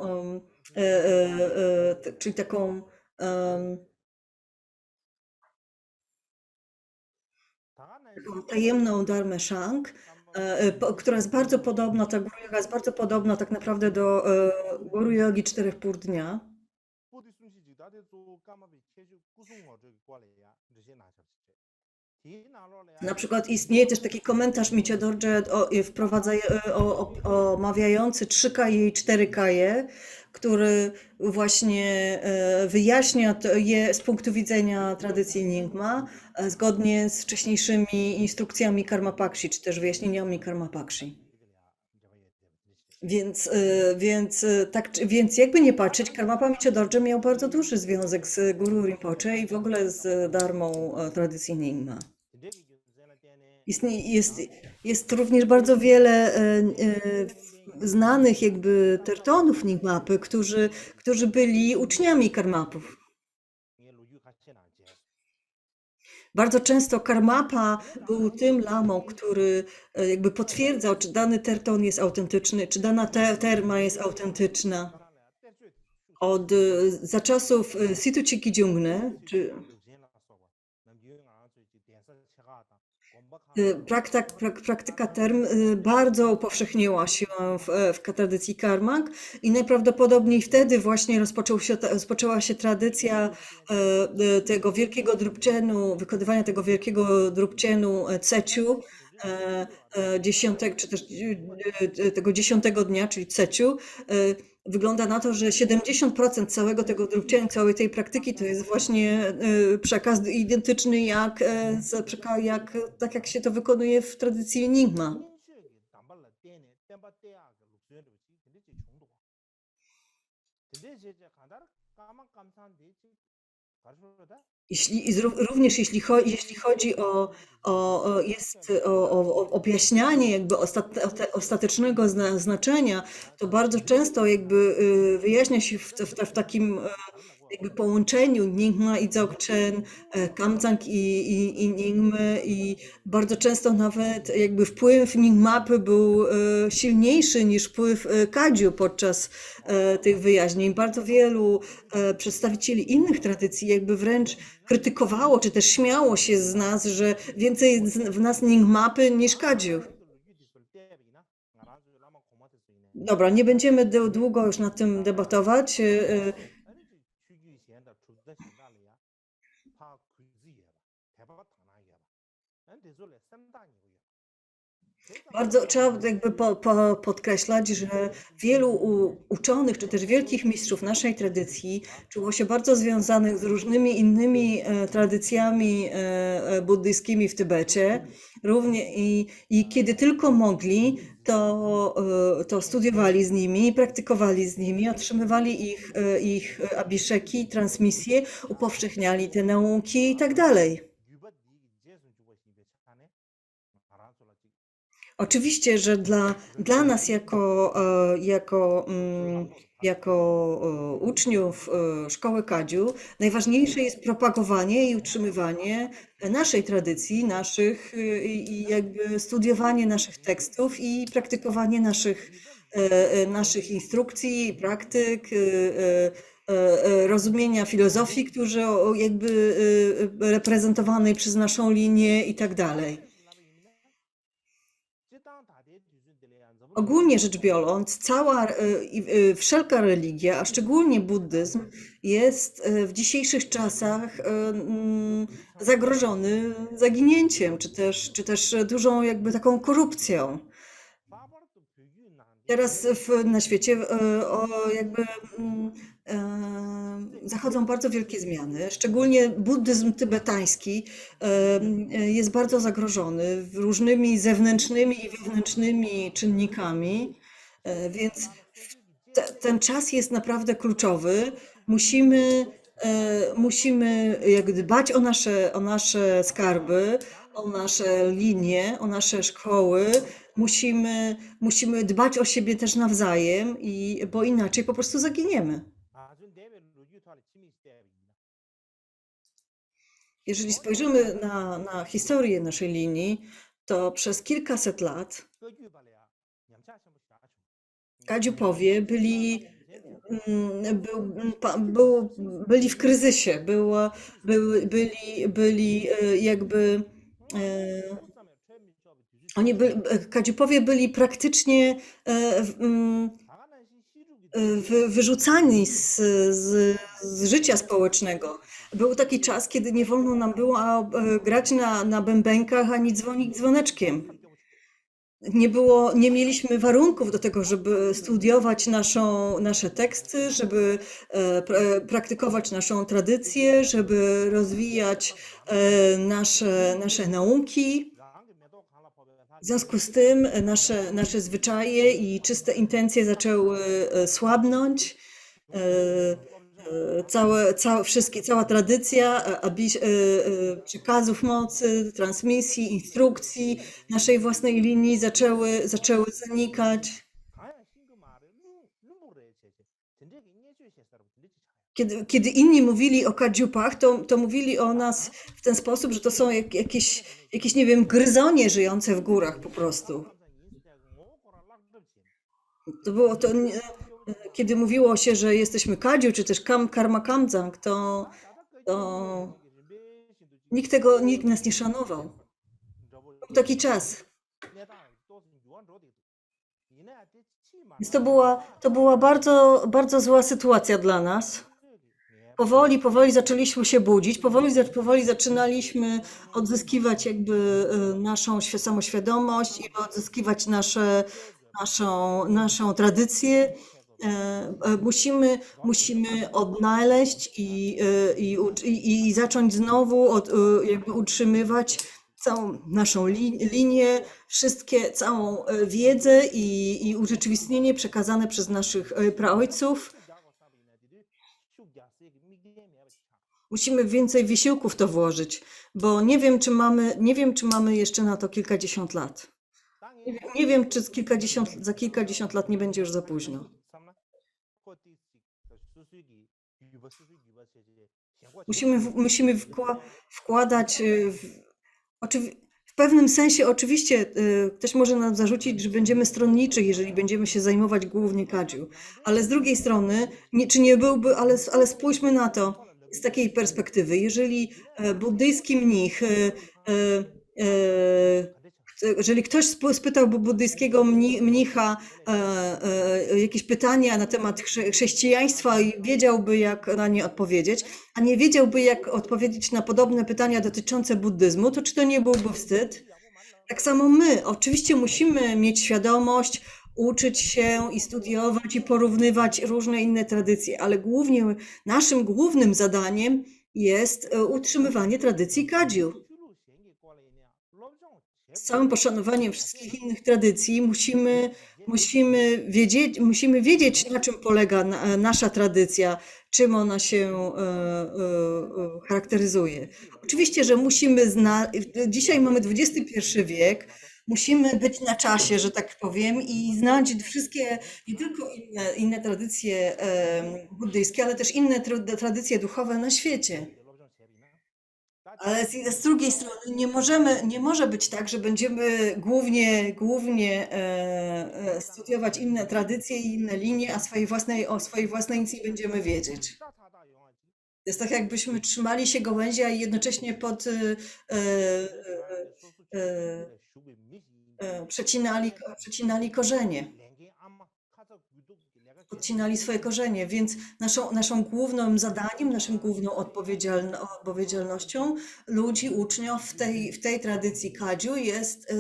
tajemną dharmę Shank, która jest bardzo podobna, ta Guru Yoga jest bardzo podobna tak naprawdę do Guru Yogi 4 pór dnia. Na przykład istnieje też taki komentarz Michio-dorje omawiający 3 kaje i 4 kaje, który właśnie wyjaśnia je z punktu widzenia tradycji Nyingma, zgodnie z wcześniejszymi instrukcjami Karma Pakshi, czy też wyjaśnieniami Karma Pakshi. Więc jakby nie patrzeć, Karmapa Michio-dorje miał bardzo duży związek z Guru Rinpoche i w ogóle z dharmą tradycji Nyingma. Jest również bardzo wiele znanych jakby tertonów Nyingmapy, którzy byli uczniami karmapów. Bardzo często Karmapa był tym lamą, który jakby potwierdzał, czy dany terton jest autentyczny, czy dana terma jest autentyczna. Za czasów Situ Chikijungny, czy praktyka term bardzo upowszechniła się w tradycji karmak i najprawdopodobniej wtedy właśnie rozpoczęła się tradycja tego wielkiego drupczenu, wykonywania tego wielkiego drupczenu ceciu, czy też tego 10 dnia, czyli ceciu. Wygląda na to, że 70% całego tego drupczenia, całej tej praktyki to jest właśnie przekaz identyczny tak jak się to wykonuje w tradycji Nyingma. Również jeśli chodzi o objaśnianie jakby ostatecznego znaczenia, to bardzo często jakby wyjaśnia się w takim jakby połączeniu Nyingma i Dzogchen, Kamzang i Nyingmy i bardzo często nawet jakby wpływ Nyingmapy był silniejszy niż wpływ Kadziu podczas tych wyjaśnień. Bardzo wielu przedstawicieli innych tradycji jakby wręcz krytykowało, czy też śmiało się z nas, że więcej jest w nas Nyingmapy niż Kadziu. Dobra, nie będziemy długo już nad tym debatować. Bardzo trzeba jakby podkreślać, że wielu uczonych, czy też wielkich mistrzów naszej tradycji czuło się bardzo związanych z różnymi innymi tradycjami buddyjskimi w Tybecie. I kiedy tylko mogli, to studiowali z nimi, praktykowali z nimi, otrzymywali ich abiszeki, transmisje, upowszechniali te nauki i tak dalej. Oczywiście, że dla nas jako uczniów Szkoły Kadziu najważniejsze jest propagowanie i utrzymywanie naszej tradycji, i jakby studiowanie naszych tekstów i praktykowanie naszych instrukcji, praktyk, rozumienia filozofii, jakby reprezentowanej przez naszą linię i tak dalej. Ogólnie rzecz biorąc, wszelka religia, a szczególnie buddyzm, jest w dzisiejszych czasach zagrożony zaginięciem, czy też dużą jakby taką korupcją. Teraz na świecie jakby zachodzą bardzo wielkie zmiany. Szczególnie buddyzm tybetański jest bardzo zagrożony różnymi zewnętrznymi i wewnętrznymi czynnikami, więc ten czas jest naprawdę kluczowy. Musimy jak dbać o nasze skarby, o nasze linie, o nasze szkoły. Musimy dbać o siebie też nawzajem, bo inaczej po prostu zaginiemy. Jeżeli spojrzymy na historię naszej linii, to przez kilkaset lat Kadziupowie byli w kryzysie, byli jakby Kadziupowie byli praktycznie wyrzucani z życia społecznego. Był taki czas, kiedy nie wolno nam było grać na bębenkach ani dzwonić dzwoneczkiem. Nie mieliśmy warunków do tego, żeby studiować nasze teksty, żeby praktykować naszą tradycję, żeby rozwijać nasze nauki. W związku z tym nasze zwyczaje i czyste intencje zaczęły słabnąć. Cała tradycja przekazów mocy, transmisji, instrukcji naszej własnej linii zaczęły zanikać. Kiedy inni mówili o kadziupach, to mówili o nas w ten sposób, że to są jakieś, nie wiem, gryzonie żyjące w górach po prostu. Kiedy mówiło się, że jesteśmy kadziu, czy też karma kamdzang, to nikt nas nie szanował. Był taki czas. Więc to była bardzo, bardzo zła sytuacja dla nas. Powoli zaczęliśmy się budzić, powoli zaczynaliśmy odzyskiwać jakby naszą samoświadomość i odzyskiwać naszą tradycję. Musimy odnaleźć i zacząć znowu jakby utrzymywać całą naszą linię, całą wiedzę i urzeczywistnienie przekazane przez naszych praojców. Musimy więcej wysiłku w to włożyć, bo nie wiem, czy mamy jeszcze na to kilkadziesiąt lat. Nie wiem, czy za kilkadziesiąt lat nie będzie już za późno. Musimy wkładać w pewnym sensie oczywiście ktoś może nam zarzucić, że będziemy stronniczy, jeżeli będziemy się zajmować głównie kadziu. Ale z drugiej strony, czy nie byłby, ale spójrzmy na to z takiej perspektywy. Jeżeli buddyjski mnich, jeżeli ktoś spytałby buddyjskiego mnicha jakieś pytania na temat chrześcijaństwa i wiedziałby, jak na nie odpowiedzieć, a nie wiedziałby, jak odpowiedzieć na podobne pytania dotyczące buddyzmu, to czy to nie byłby wstyd? Tak samo my, oczywiście musimy mieć świadomość, uczyć się i studiować i porównywać różne inne tradycje, ale naszym głównym zadaniem jest utrzymywanie tradycji kadziu. Z całym poszanowaniem wszystkich innych tradycji musimy wiedzieć, na czym polega nasza tradycja, czym ona się charakteryzuje. Oczywiście, że dzisiaj mamy XXI wiek, Musimy być na czasie, że tak powiem, i znać wszystkie, nie tylko inne tradycje buddyjskie, ale też inne tradycje duchowe na świecie. Ale z drugiej strony nie może być tak, że będziemy głównie studiować inne tradycje i inne linie, a o swojej własnej nic nie będziemy wiedzieć. To jest tak, jakbyśmy trzymali się gałęzi, a jednocześnie przecinali korzenie. Odcinali swoje korzenie, więc naszą głównym zadaniem, naszą główną odpowiedzialnością ludzi, uczniów w tej tradycji Kadziu jest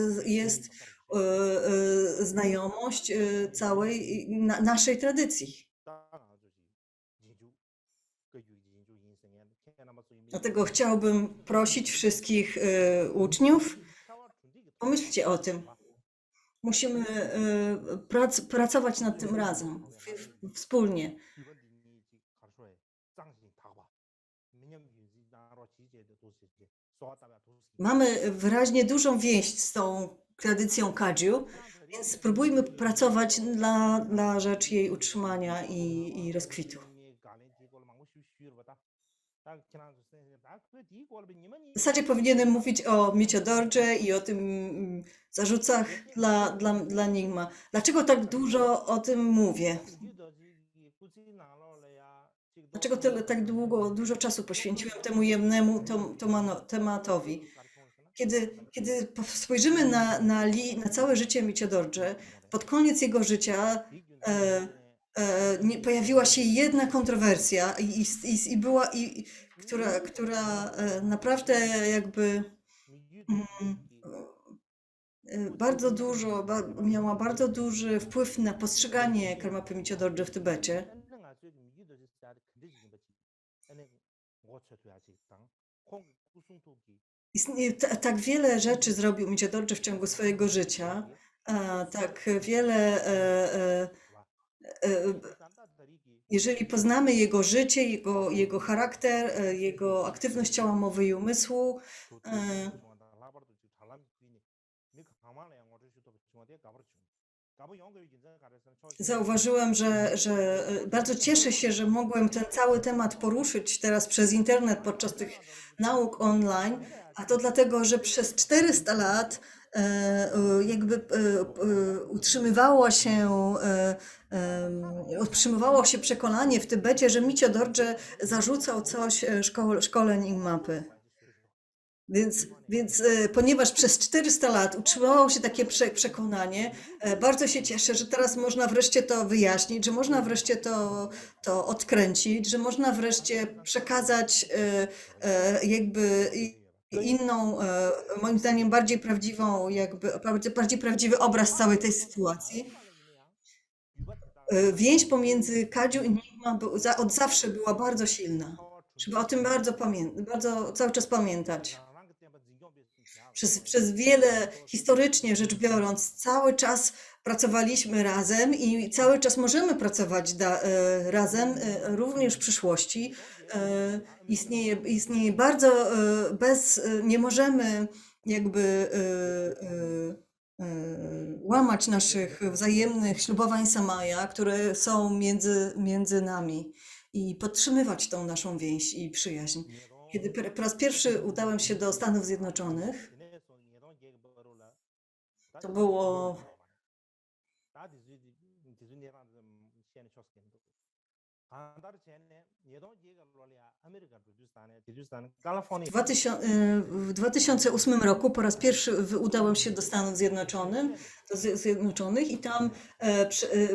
znajomość całej naszej tradycji. Dlatego chciałbym prosić wszystkich uczniów, pomyślcie o tym. Musimy pracować nad tym razem, wspólnie. Mamy wyraźnie dużą więź z tą tradycją Kadziu, więc spróbujmy pracować dla rzecz jej utrzymania i rozkwitu. W zasadzie powinienem mówić o Mieciodorze i o tym zarzutach dla Nigma. Dlaczego tak dużo o tym mówię? Dlaczego tak dużo czasu poświęciłem temu jednemu tematowi? Kiedy spojrzymy na całe życie Mieciodorze, pod koniec jego życia pojawiła się jedna kontrowersja, która naprawdę jakby miała bardzo duży wpływ na postrzeganie Karmapy Mieciodorze w Tybecie. Tak wiele rzeczy zrobił Mieciodorze w ciągu swojego życia, tak wiele, jeżeli poznamy jego życie, jego charakter, jego aktywność ciała, mowy i umysłu, zauważyłem, że bardzo cieszę się, że mogłem ten cały temat poruszyć teraz przez internet podczas tych nauk online, a to dlatego, że przez 400 lat jakby utrzymywało się przekonanie w Tybecie, że Mieciodorze zarzucał coś szkole Nyingmapy. Więc ponieważ przez 400 lat utrzymywało się takie przekonanie, bardzo się cieszę, że teraz można wreszcie to wyjaśnić, że można wreszcie to odkręcić, że można wreszcie przekazać jakby inną, moim zdaniem bardziej prawdziwy obraz całej tej sytuacji. Więź pomiędzy Kadziu i Nigma od zawsze była bardzo silna. Trzeba o tym bardzo cały czas pamiętać. Przez wiele, historycznie rzecz biorąc, cały czas pracowaliśmy razem i cały czas możemy pracować razem, również w przyszłości. Istnieje bardzo nie możemy jakby łamać naszych wzajemnych ślubowań Samaja, które są między nami i podtrzymywać tą naszą więź i przyjaźń. Kiedy po raz pierwszy udałem się do Stanów Zjednoczonych, to było w 2008 roku po raz pierwszy udałem się do Stanów Zjednoczonych i tam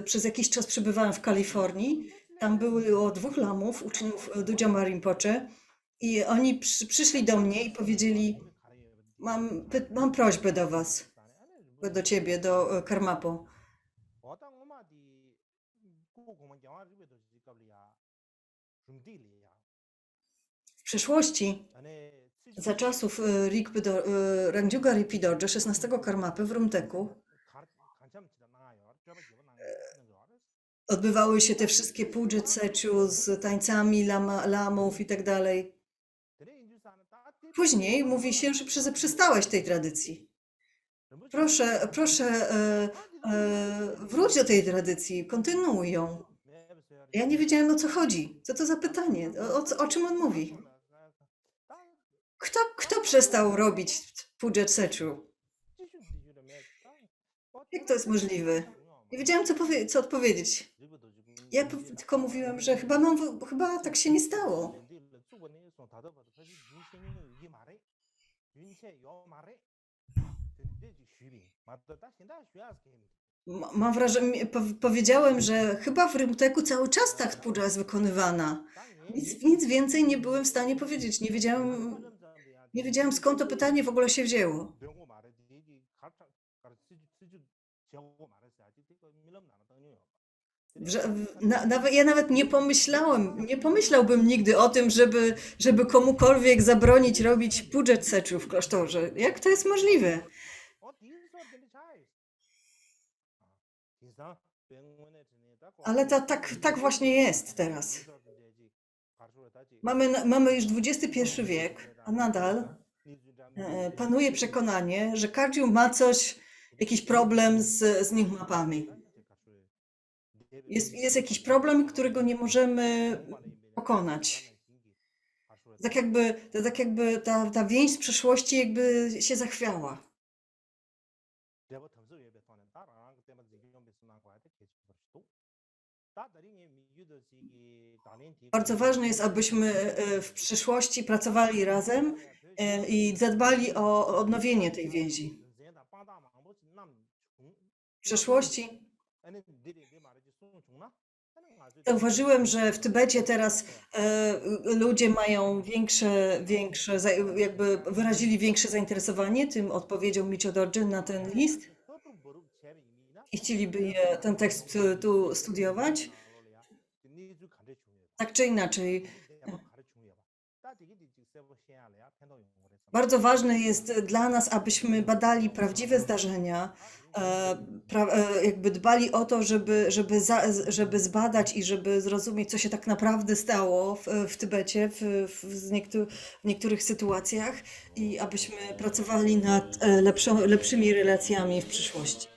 przez jakiś czas przebywałem w Kalifornii. Tam było 2 lamów, uczniów Dudzia Rinpoche, i oni przyszli do mnie i powiedzieli: mam prośbę do was, do ciebie, do Karmapo. W przeszłości, za czasów Rangjuga Rinpoche, 16 Karmapy w Rumteku, odbywały się te wszystkie Puja Tsechu z tańcami lamów i tak dalej. Później mówi się, że przestałeś tej tradycji. Proszę, proszę, wróć do tej tradycji, kontynuuj ją. Ja nie wiedziałem, o co chodzi. Co to za pytanie? O czym on mówi? Kto przestał robić Puget Seczu? Jak to jest możliwe? Nie wiedziałem, co odpowiedzieć. Ja tylko mówiłem, że chyba tak się nie stało. Mam wrażenie, powiedziałem, że chyba w Rymteku cały czas tak pudża jest wykonywana. Nic więcej nie byłem w stanie powiedzieć. Nie wiedziałem, skąd to pytanie w ogóle się wzięło. Ja nawet nie pomyślałbym nigdy o tym, żeby komukolwiek zabronić robić Puget Seczu w klasztorze. Jak to jest możliwe? Ale tak właśnie jest teraz. Mamy już XXI wiek, a nadal panuje przekonanie, że Kardziu ma jakiś problem z Nihmapami. Jest jakiś problem, którego nie możemy pokonać. Tak jakby ta więź z przeszłości jakby się zachwiała. Bardzo ważne jest, abyśmy w przyszłości pracowali razem i zadbali o odnowienie tej więzi. W przeszłości zauważyłem, że w Tybecie teraz ludzie mają jakby wyrazili większe zainteresowanie tym odpowiedzią Micho Dorje na ten list i chcieliby ten tekst tu studiować. Tak czy inaczej, bardzo ważne jest dla nas, abyśmy badali prawdziwe zdarzenia, jakby dbali o to, żeby zbadać i żeby zrozumieć, co się tak naprawdę stało w Tybecie w niektórych sytuacjach i abyśmy pracowali nad lepszymi relacjami w przyszłości.